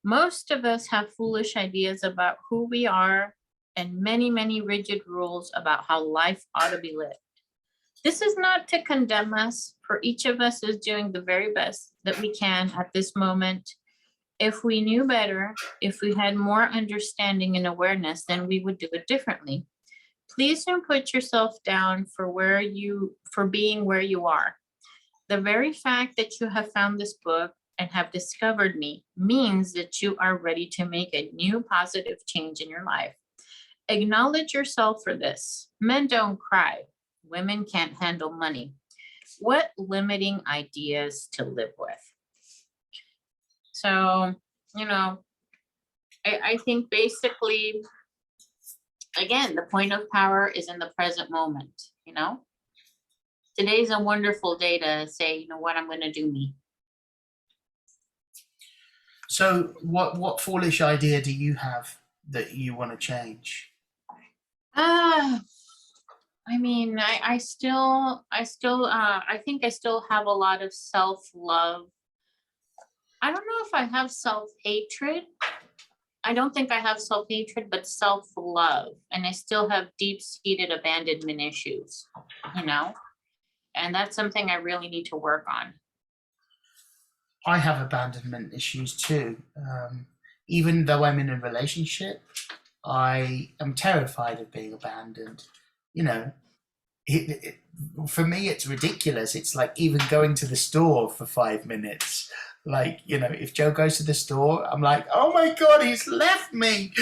most of us have foolish ideas about who we are and many, many rigid rules about how life ought to be lived. This is not to condemn us, for each of us is doing the very best that we can at this moment. If we knew better, if we had more understanding and awareness, then we would do it differently. Please don't put yourself down for being where you are. The very fact that you have found this book and have discovered me means that you are ready to make a new positive change in your life. Acknowledge yourself for this. Men don't cry. Women can't handle money. What limiting ideas to live with? So, I think basically, again, the point of power is in the present moment, today's a wonderful day to say, you know what, I'm going to do me. So what foolish idea do you have that you want to change? I mean, I think I still have a lot of self-love. I don't know if I have self-hatred. I don't think I have self-hatred, but self-love. And I still have deep-seated abandonment issues, you know? And that's something I really need to work on. I have abandonment issues too. Even though I'm in a relationship, I am terrified of being abandoned. You know, for me, it's ridiculous. It's like even going to the store for 5 minutes. Like, you know, if Joe goes to the store, I'm like, oh my God, he's left me.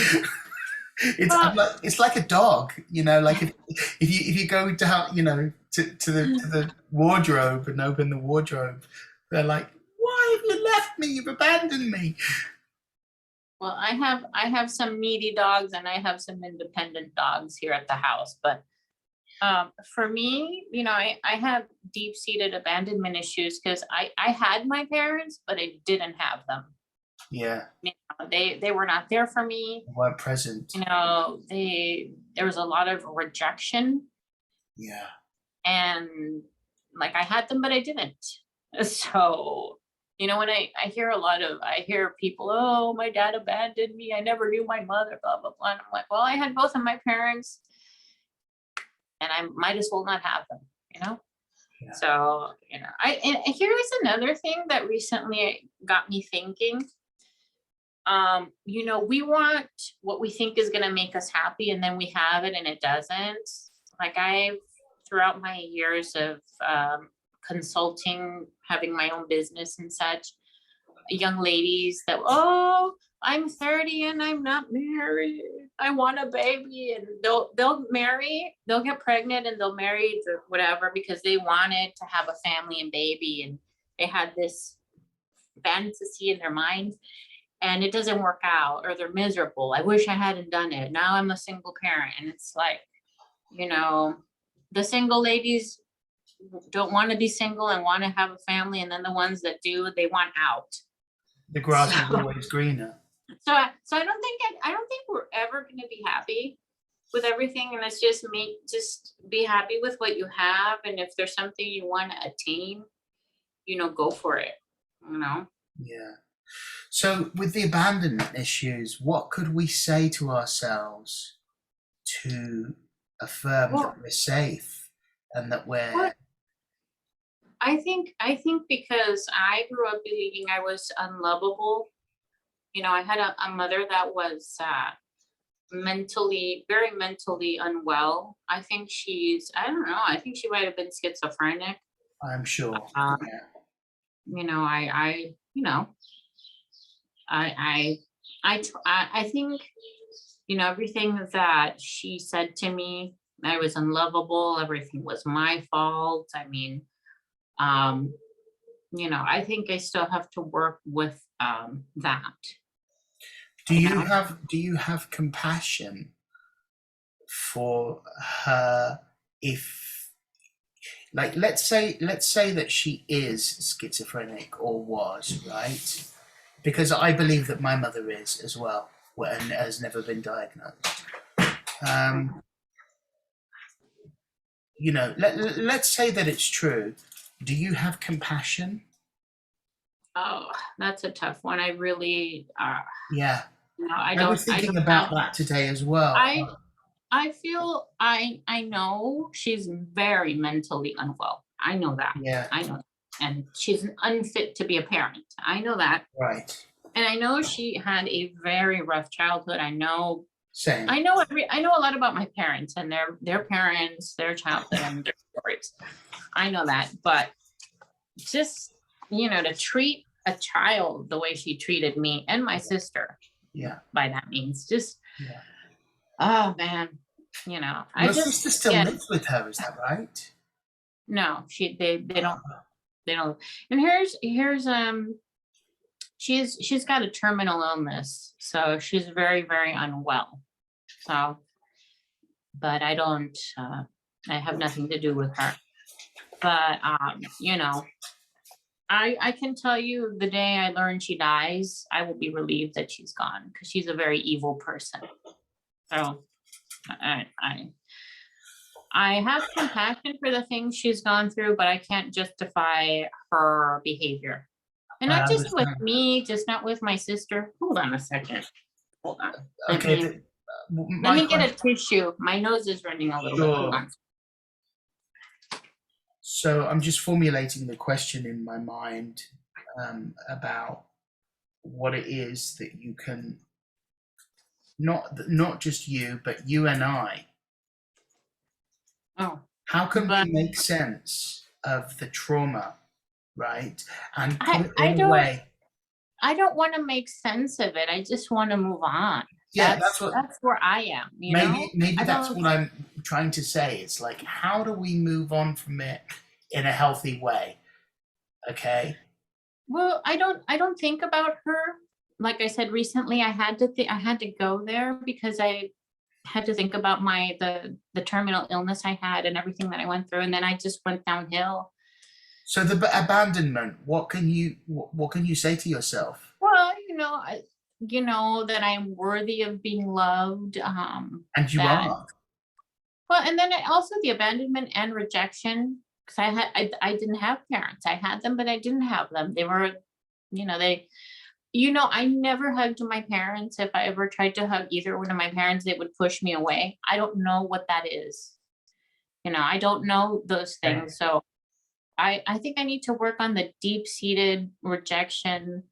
It's like a dog, you know, like if you go down, you know, to the wardrobe and open the wardrobe, they're like, why have you left me? You've abandoned me. Well, I have some needy dogs and I have some independent dogs here at the house, but for me, you know, I have deep-seated abandonment issues because I had my parents, but I didn't have them. Yeah. You know, they were not there for me. They weren't present. You know, there was a lot of rejection. Yeah. And like I had them, but I didn't. So, you know, when I hear people, oh, my dad abandoned me. I never knew my mother, blah, blah, blah. And I'm like, well, I had both of my parents and I might as well not have them, you know? Yeah. So, you know, and here is another thing that recently got me thinking. You know, we want what we think is going to make us happy and then we have it and it doesn't. Like throughout my years of consulting, having my own business and such, young ladies that, oh, I'm 30 and I'm not married. I want a baby, and they'll marry, they'll get pregnant and they'll marry or whatever because they wanted to have a family and baby, and they had this fantasy in their minds, and it doesn't work out, or they're miserable. I wish I hadn't done it. Now I'm a single parent, and it's like, you know, the single ladies don't want to be single and want to have a family, and then the ones that do, they want out. The grass is always greener. So I don't think we're ever going to be happy with everything, and it's just be happy with what you have, and if there's something you want to attain, you know, go for it. You know. Yeah. So with the abandonment issues, what could we say to ourselves to affirm that we're safe and that we're... I think because I grew up believing I was unlovable. You know, I had a mother that was very mentally unwell. I think I don't know, I think she might have been schizophrenic. I'm sure. Yeah. You know, I think, you know, everything that she said to me, I was unlovable, everything was my fault. I mean, you know, I think I still have to work with that. Do you have compassion for her if, like, let's say that she is schizophrenic or was, right? Because I believe that my mother is as well, and has never been diagnosed. You know, let's say that it's true. Do you have compassion? Oh, that's a tough one. I really, yeah. No, I was thinking about that today as well. I feel I know she's very mentally unwell. I know that. Yeah. I know that. And she's unfit to be a parent. I know that. Right. And I know she had a very rough childhood. I know. Same. I know a lot about my parents and their parents, their childhood, and their stories. I know that, but just, you know, to treat a child the way she treated me and my sister. Yeah. By that means, just. Yeah. Oh man, you know. Your sister still lives with her, is that right? No, they don't. And here's she's got a terminal illness, so she's very, very unwell. So, but I have nothing to do with her. But, you know, I can tell you the day I learn she dies, I will be relieved that she's gone because she's a very evil person. So I have compassion for the things she's gone through, but I can't justify her behavior. And I not just with understand. me, just not with my sister. Hold on a second. Hold on. Let Okay, me, let my me get a question. tissue. My nose is running a little bit. Hold Sure. on. So I'm just formulating the question in my mind about what it is that you can, not just you, but you and I. Oh, How can but we make sense of the trauma, right, and put it I in a don't way? I don't want to make sense of it. I just want to move on. Yeah, that's what. That's where I am, you know? Maybe I that's don't what I'm trying to say. It's like, how do we move on from it in a healthy way? Okay. well, I don't think about her. Like I said recently, I had to go there because I had to think about the terminal illness I had and everything that I went through, and then I just went downhill. So the abandonment. What can you say to yourself? Well, you know that I'm worthy of being loved. And you That are. well, and then also the abandonment and rejection because I didn't have parents. I had them, but I didn't have them. They were, you know, I never hugged my parents. If I ever tried to hug either one of my parents, they would push me away. I don't know what that is. I don't know those Okay. things. So I think I need to work on the deep-seated rejection.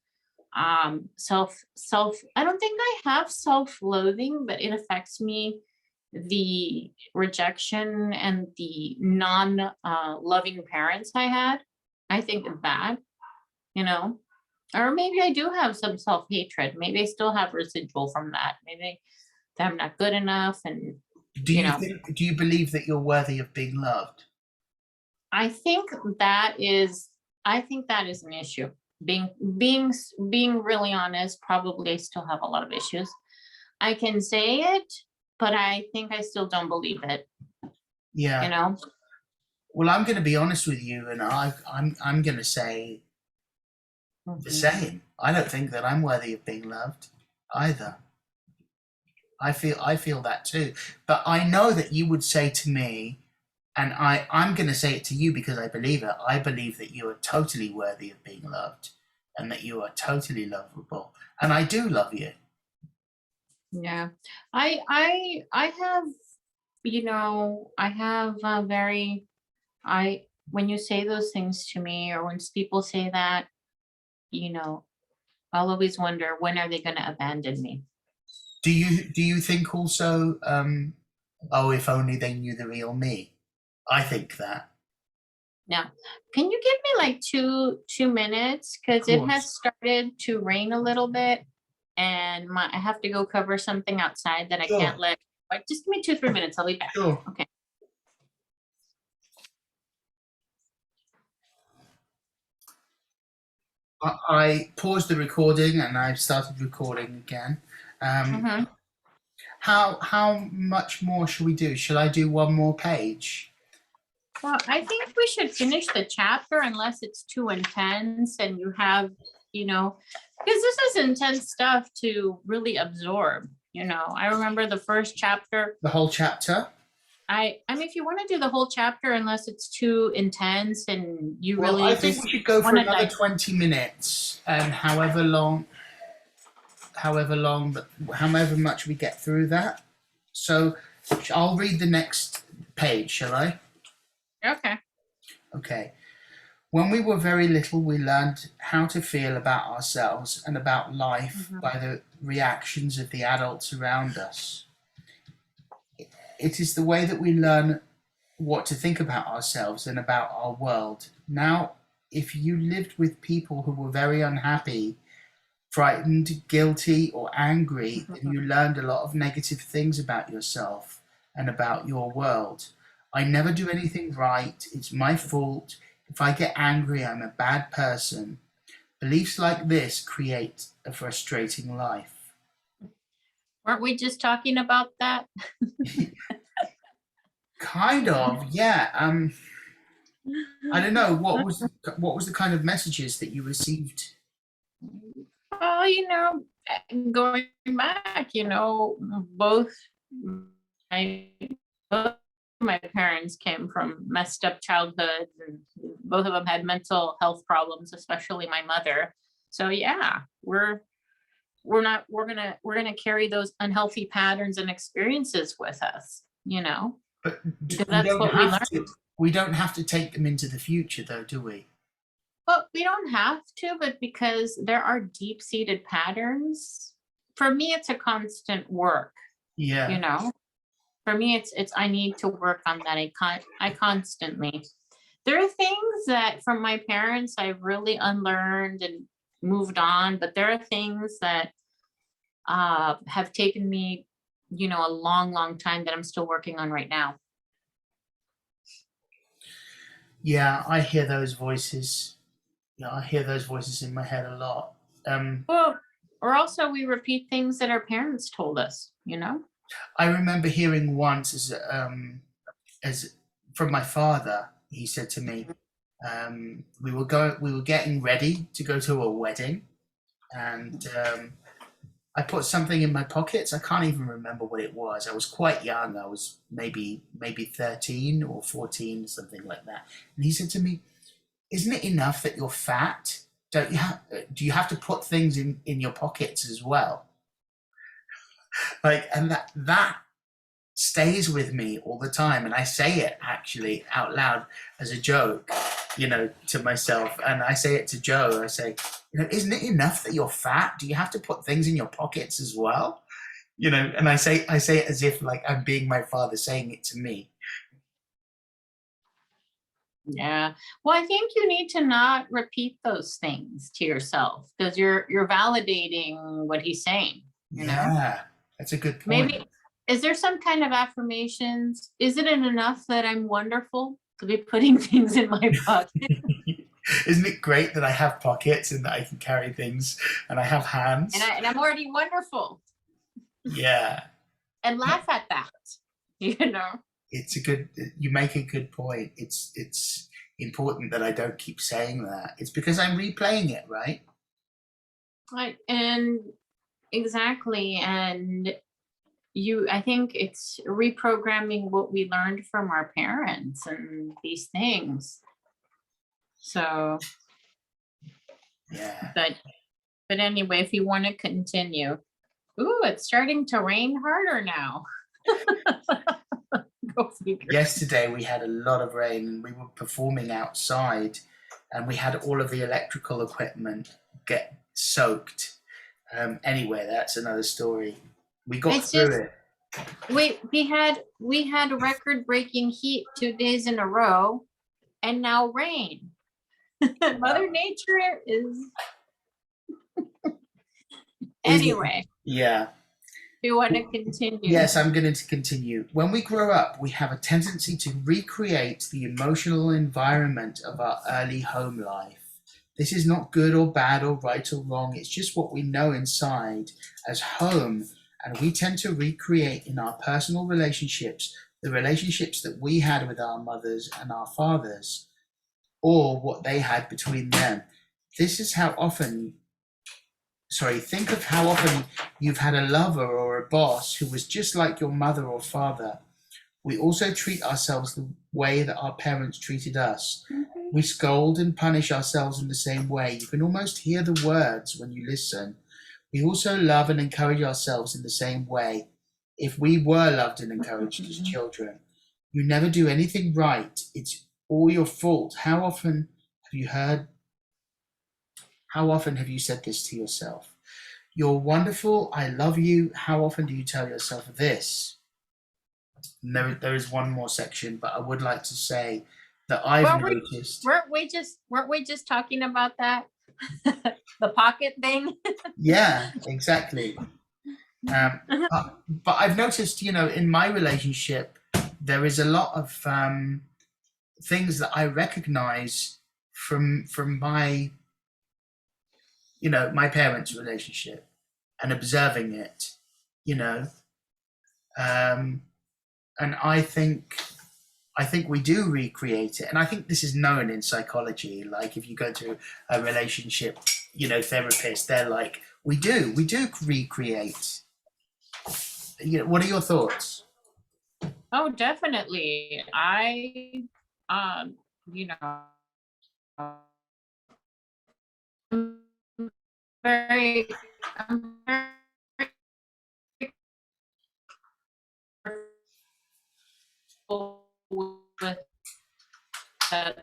I don't think I have self-loathing, but it affects me. The rejection and the non loving parents I had, I think of that, you know. Or maybe I do have some self-hatred. Maybe I still have residual from that. Maybe that I'm not good enough. And, you know, Do you believe that you're worthy of being loved? I think I think that is an issue. Being, being really honest, probably I still have a lot of issues. I can say it, but I think I still don't believe it, Yeah. you know? Well, I'm going to be honest with you, and I'm going to say the Mhm. same. I don't think that I'm worthy of being loved either. I feel that too. But I know that you would say to me, and I'm going to say it to you because I believe it. I believe that you are totally worthy of being loved, and that you are totally lovable, and I do love you. Yeah. I have, I have a very, when you say those things to me or when people say that, you know, I'll always wonder, when are they going to abandon me? Do you think also? Oh, if only they knew the real me. I think that. Now, can you give me like 2 minutes? Of Because it course. has started to rain a little bit and I have to go cover something outside that I can't Sure. let, like, just give me 2, 3 minutes. I'll be back. Sure. Okay. I paused the recording and I've started recording again. Mm-hmm. How much more should we do? Should I do one more page? Well, I think we should finish the chapter unless it's too intense and you have, because this is intense stuff to really absorb. I remember the first chapter. The whole chapter? I mean, if you want to do the whole chapter, unless it's too intense and you Well, really I think just we should go for want to another dive. 20 minutes, and however much we get through that. So I'll read the next page, shall I? Okay. Okay. When we were very little, we learned how to feel about ourselves and about life Mhm. by the reactions of the adults around us. It is the way that we learn what to think about ourselves and about our world. Now, if you lived with people who were very unhappy, frightened, guilty, or angry, then you learned a lot of negative things about yourself and about your world. I never do anything right. It's my fault. If I get angry, I'm a bad person. Beliefs like this create a frustrating life. Weren't we just talking about that? Kind of, yeah. I don't know, what was the kind of messages that you received? Well, going back, both my both my parents came from messed up childhoods, and both of them had mental health problems, especially my mother. So yeah, we're gonna carry those unhealthy patterns and experiences with us, But because that's what we learned. we don't have to take them into the future though, do we? But we don't have to, but because there are deep-seated patterns, for me, it's a constant work, Yeah. For me, it's I need to work on that. I constantly. There are things that from my parents I've really unlearned and moved on, but there are things that have taken me, a long, long time that I'm still working on right now. Yeah, I hear those voices. Yeah, I hear those voices in my head a lot. Well, or also we repeat things that our parents told us. I remember hearing once as from my father. He said to me, we were getting ready to go to a wedding, and I put something in my pockets. I can't even remember what it was. I was quite young. I was maybe 13 or 14, something like that. And he said to me, "Isn't it enough that you're fat? Do you have to put things in your pockets as well?" Like, and that stays with me all the time, and I say it actually out loud as a joke, to myself, and I say it to Joe. I say, "Isn't it enough that you're fat? Do you have to put things in your pockets as well?" And I say it as if like I'm being my father saying it to me. Yeah. Well, I think you need to not repeat those things to yourself, because you're validating what he's saying, Yeah, that's a good point. Maybe is there some kind of affirmations? Isn't it enough that I'm wonderful to be putting things in my pocket? Isn't it great that I have pockets and that I can carry things and I have hands? And I'm already wonderful. Yeah. And laugh at that, You make a good point. It's important that I don't keep saying that. It's because I'm replaying it, right? Right. And exactly. And I think it's reprogramming what we learned from our parents and these things. So, yeah. But anyway, if you want to continue. Ooh, it's starting to rain harder now. Go figure. Yesterday we had a lot of rain and we were performing outside and we had all of the electrical equipment get soaked. Anyway, that's another story. We got through it. We had record-breaking heat 2 days in a row, and now rain. Mother Nature is. Anyway. Yeah. Do you want to continue? Yes, I'm going to continue. When we grow up, we have a tendency to recreate the emotional environment of our early home life. This is not good or bad or right or wrong. It's just what we know inside as home. And we tend to recreate in our personal relationships the relationships that we had with our mothers and our fathers, or what they had between them. This is how often, think of how often you've had a lover or a boss who was just like your mother or father. We also treat ourselves the way that our parents treated us. Mm-hmm. We scold and punish ourselves in the same way. You can almost hear the words when you listen. We also love and encourage ourselves in the same way. If we were loved and encouraged as children, you never do anything right. It's all your fault. How often have you said this to yourself? You're wonderful. I love you. How often do you tell yourself this? And there is one more section, but I would like to say that I've noticed. Weren't we just talking about that? The pocket thing? Yeah, exactly. But I've noticed, in my relationship, there is a lot of things that I recognize from my, my parents' relationship and observing it, and I think I think we do recreate it. And I think this is known in psychology. Like if you go to a relationship, therapist, they're like, we do recreate. What are your thoughts? Oh, definitely. You know, I'm I'm very careful with the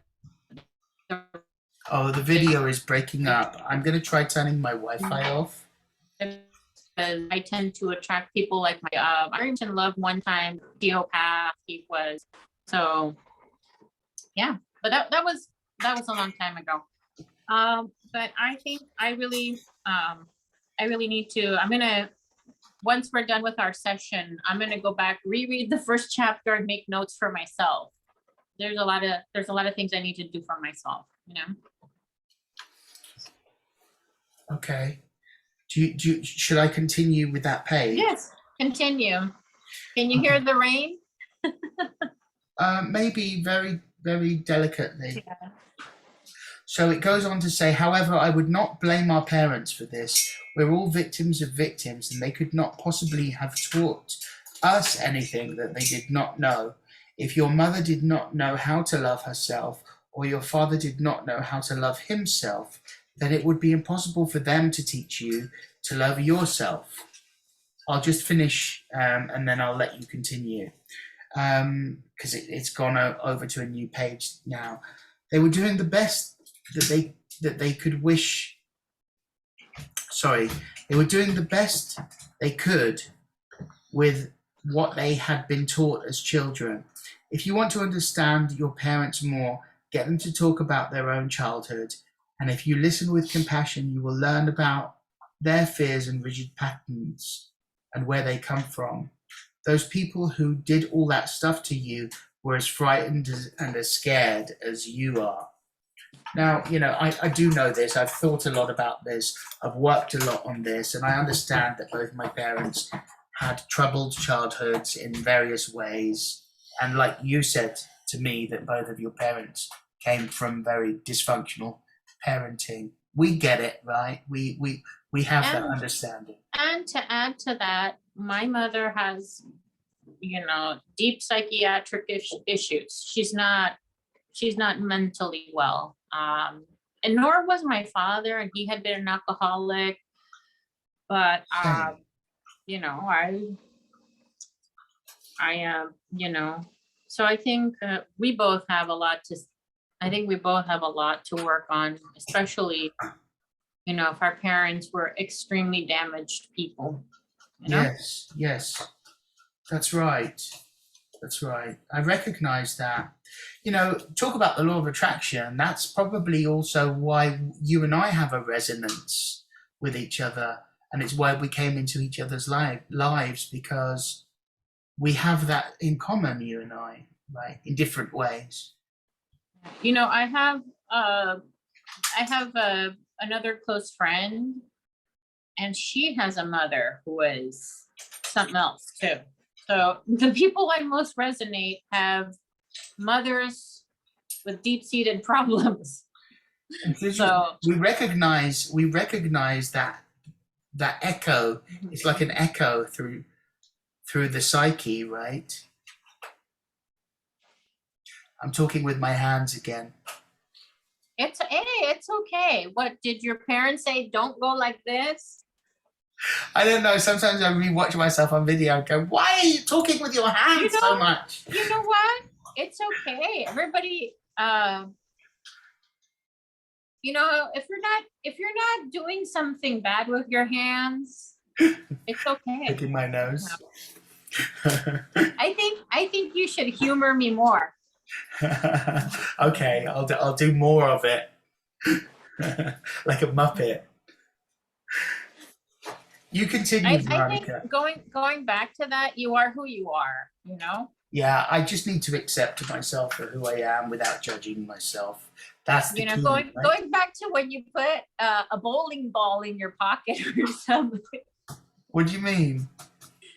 Oh, the video is breaking up. I'm going to try turning my Wi-Fi off. because I tend to attract people like my I even loved one time Theopath. He was so yeah, but that was a long time ago. But I think I really need to. I'm gonna once we're done with our session, I'm gonna go back, reread the first chapter, and make notes for myself. There's a lot of things I need to do for myself. Okay. Should I continue with that page? Yes, continue. Can you hear the rain? Maybe very, very delicately. Yeah. So it goes on to say, however, I would not blame our parents for this. We're all victims of victims, and they could not possibly have taught us anything that they did not know. If your mother did not know how to love herself, or your father did not know how to love himself, then it would be impossible for them to teach you to love yourself. I'll just finish and then I'll let you continue because it's gone over to a new page now. They were doing the best that they could wish. Sorry, they were doing the best they could with what they had been taught as children. If you want to understand your parents more, get them to talk about their own childhood. And if you listen with compassion, you will learn about their fears and rigid patterns and where they come from. Those people who did all that stuff to you were as frightened and as scared as you are. Now, I do know this. I've thought a lot about this. I've worked a lot on this, and I understand that both my parents had troubled childhoods in various ways. And like you said to me, that both of your parents came from very dysfunctional parenting. We get it, right? We have that understanding. And to add to that, my mother has, deep psychiatric issues. She's not mentally well. And nor was my father, and he had been an alcoholic. But I am, so I think we both have a lot to. I think we both have a lot to work on, especially, if our parents were extremely damaged people. Yes, that's right. That's right. I recognize that. Talk about the law of attraction. That's probably also why you and I have a resonance with each other. And it's why we came into each other's lives, because we have that in common, you and I, right? In different ways. I have another close friend, and she has a mother who is something else too. So the people I most resonate have mothers with deep-seated problems. So we recognize that echo. It's like an echo through the psyche, right? I'm talking with my hands again. It's okay. What did your parents say? Don't go like this? I don't know. Sometimes I rewatch myself on video and go, why are you talking with your hands so much? You know what? It's okay. Everybody, if you're not doing something bad with your hands, it's okay. Picking my nose. I think you should humor me more. Okay, I'll do more of it. Like a Muppet. You continue, Veronica. I think going back to that, you are who you are, Yeah, I just need to accept myself for who I am without judging myself. That's the key, going right? Going back to when you put a bowling ball in your pocket or something. What do you mean?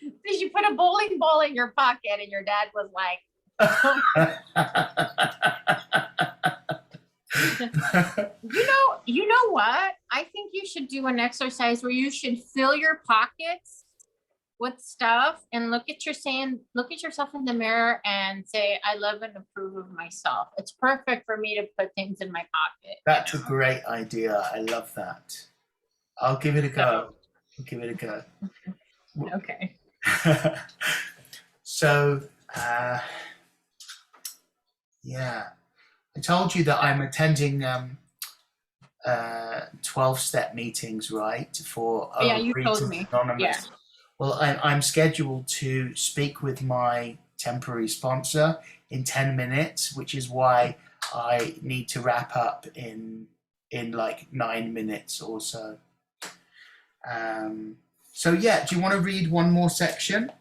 Because you put a bowling ball in your pocket and your dad was like, You know what? I think you should do an exercise where you should fill your pockets with stuff and look at yourself in the mirror and say, I love and approve of myself. It's perfect for me to put things in my pocket. That's a great idea. I love that. I'll give it a go. I'll give it a go. Okay. So, yeah, I told you that I'm attending 12-step meetings, right? For Yeah, you told Overeaters me. Anonymous. Yeah. Well, I'm scheduled to speak with my temporary sponsor in 10 minutes, which is why I need to wrap up in like 9 minutes or so. So yeah, do you want to read one more section?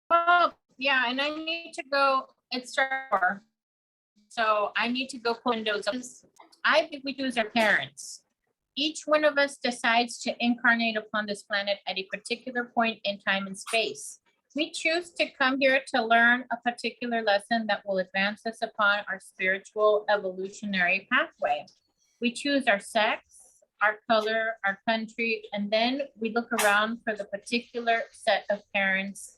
Well, yeah, and I need to go. It's 4, so I need to go put windows up. I think we do as our parents. Each one of us decides to incarnate upon this planet at a particular point in time and space. We choose to come here to learn a particular lesson that will advance us upon our spiritual evolutionary pathway. We choose our sex, our color, our country, and then we look around for the particular set of parents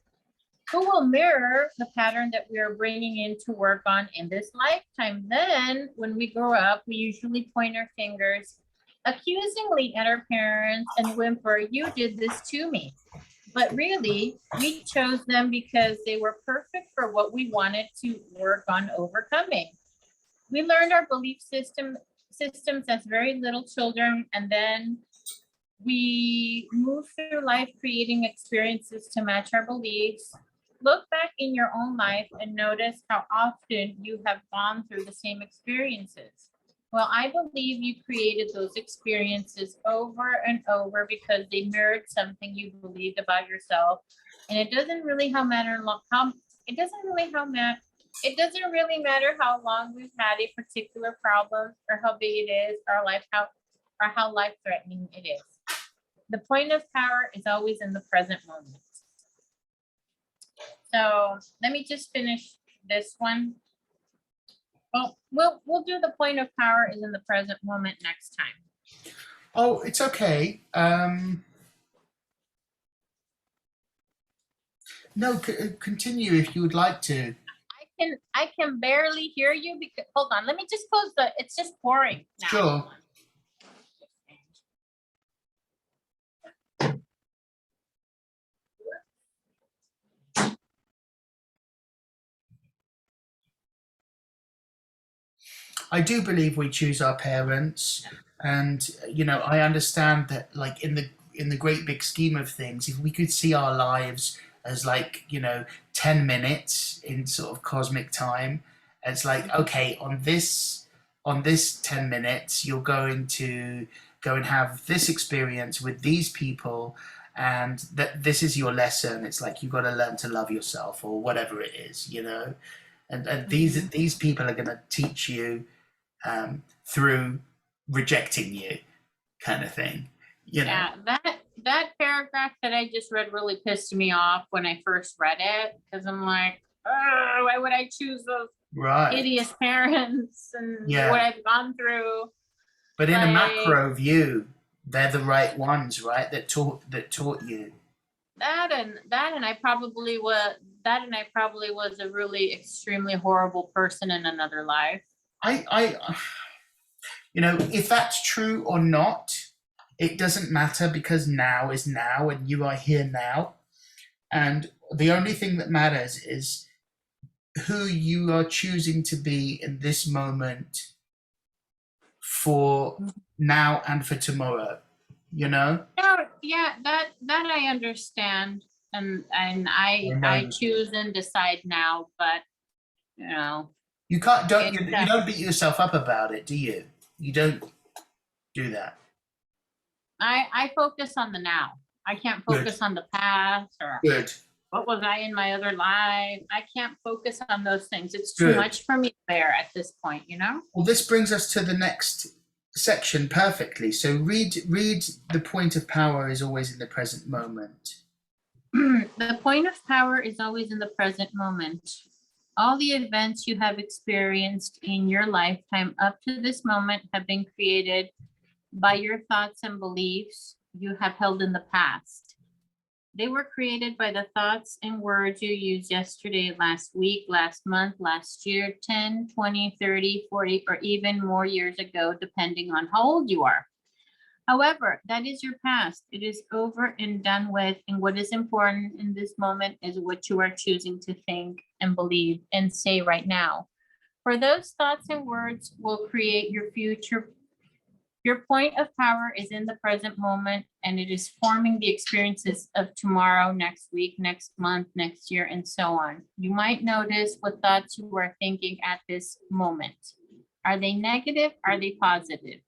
who will mirror the pattern that we are bringing in to work on in this lifetime. Then, when we grow up, we usually point our fingers accusingly at our parents and whimper, you did this to me. But really, we chose them because they were perfect for what we wanted to work on overcoming. We learned our belief systems as very little children, and then we move through life creating experiences to match our beliefs. Look back in your own life and notice how often you have gone through the same experiences. Well, I believe you created those experiences over and over because they mirrored something you believed about yourself. And it doesn't really matter how long we've had a particular problem or how big it is, or how life threatening it is. The point of power is always in the present moment. So let me just finish this one. Well, we'll do the point of power is in the present moment next time. Oh, it's okay. No, continue if you would like to. I can barely hear you because hold on. Let me just close it's just pouring now. Sure. I do believe we choose our parents, and I understand that, like in the great big scheme of things, if we could see our lives as like 10 minutes in sort of cosmic time, it's like, okay, on this 10 minutes, you're going to go and have this experience with these people, and that this is your lesson. It's like you've got to learn to love yourself or whatever it is, and these people are going to teach you through rejecting you, kind of thing. Yeah, that paragraph that I just read really pissed me off when I first read it, because I'm like, oh, why would I choose those hideous parents and what I've gone through? But in a macro view, they're the right ones, right? That taught you. That and I probably was a really extremely horrible person in another life. If that's true or not, it doesn't matter, because now is now and you are here now. And the only thing that matters is who you are choosing to be in this moment for now and for tomorrow, Yeah, that I understand. And I choose and decide now, but you don't beat yourself up about it, do you? You don't do that. I focus on the now. I can't focus on the past or what was I in my other life. I can't focus on those things. It's too much for me to bear at this point, Well, this brings us to the next section perfectly. So read the point of power is always in the present moment. The point of power is always in the present moment. All the events you have experienced in your lifetime up to this moment have been created by your thoughts and beliefs you have held in the past. They were created by the thoughts and words you used yesterday, last week, last month, last year, 10, 20, 30, 40, or even more years ago, depending on how old you are. However, that is your past. It is over and done with. And what is important in this moment is what you are choosing to think and believe and say right now. For those thoughts and words will create your future. Your point of power is in the present moment, and it is forming the experiences of tomorrow, next week, next month, next year, and so on. You might notice what thoughts you are thinking at this moment. Are they negative? Are they positive?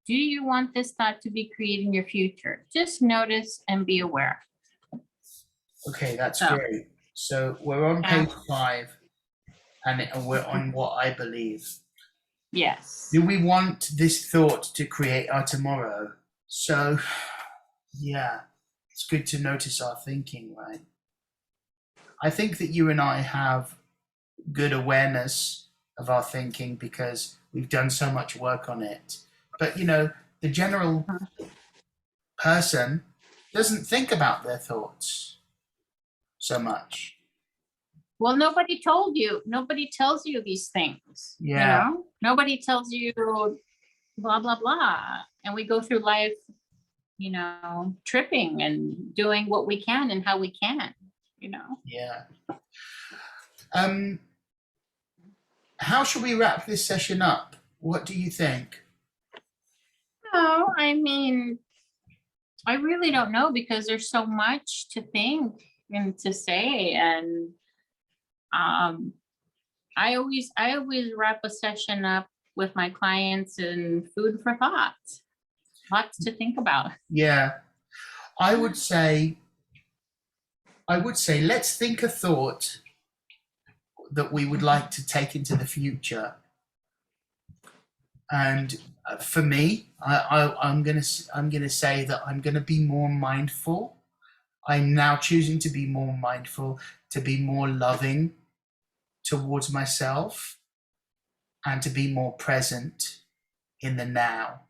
Do you want this thought to be creating your future? Just notice and be aware. Okay, that's great. So we're on page 5, and we're on what I believe. Yes. Do we want this thought to create our tomorrow? So, yeah, it's good to notice our thinking, right? I think that you and I have good awareness of our thinking because we've done so much work on it. But, you know, the general person doesn't think about their thoughts so much. Well, nobody told you. Nobody tells you these things. Yeah. You know? Nobody tells you blah, blah, blah. And we go through life, you know, tripping and doing what we can and how we can, you know? Yeah. How should we wrap this session up? What do you think? No, I mean, I really don't know because there's so much to think and to say. And I always wrap a session up with my clients and food for thought. Lots to think about. Yeah. I would say let's think a thought that we would like to take into the future. And for me, I'm gonna say that I'm gonna be more mindful. I'm now choosing to be more mindful, to be more loving towards myself, and to be more present in the now.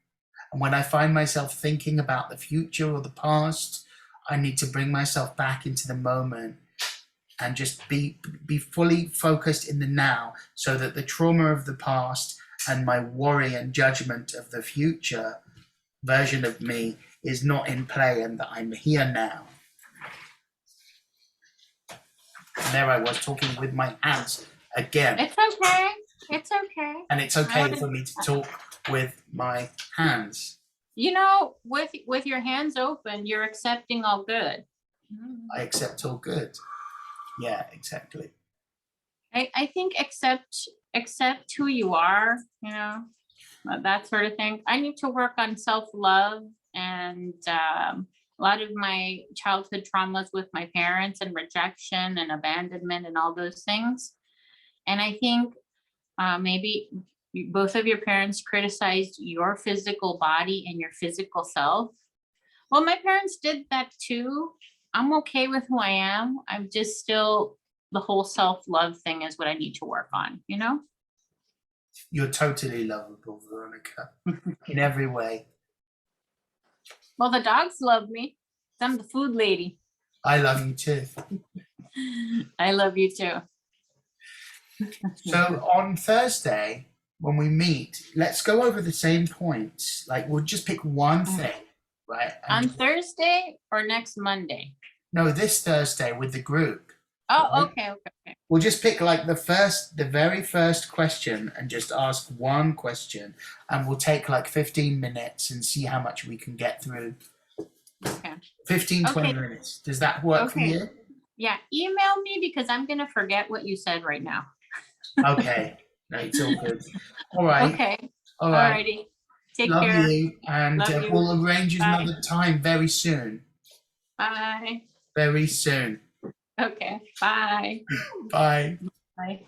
And when I find myself thinking about the future or the past, I need to bring myself back into the moment and just be fully focused in the now, so that the trauma of the past and my worry and judgment of the future version of me is not in play, and that I'm here now. And there I was talking with my hands again. It's okay. It's okay. And it's okay for me to talk with my hands. You know, with your hands open, you're accepting all good. I accept all good. Yeah, exactly. I think accept who you are, you know, that sort of thing. I need to work on self-love and a lot of my childhood traumas with my parents and rejection and abandonment and all those things. And I think maybe both of your parents criticized your physical body and your physical self. Well, my parents did that too. I'm okay with who I am. I'm just still, the whole self-love thing is what I need to work on, you know? You're totally lovable, Veronica, in every way. Well, the dogs love me. I'm the food lady. I love you too. I love you too. So on Thursday, when we meet, let's go over the same points. Like, we'll just pick one thing, right? On Thursday or next Monday? No, this Thursday with the group. Oh, right? okay. We'll just pick like the very first question and just ask one question, and we'll take like 15 minutes and see how much we can get through. Okay. 15, 20 minutes. Does that work for you? Yeah, email me because I'm going to forget what you said right now. Okay. No, it's all good. All right. Okay. All right. Alrighty. Take Love care. you. And Love you. we'll arrange Bye. another time very soon. Bye. Very soon. Okay. Bye. Bye. Bye.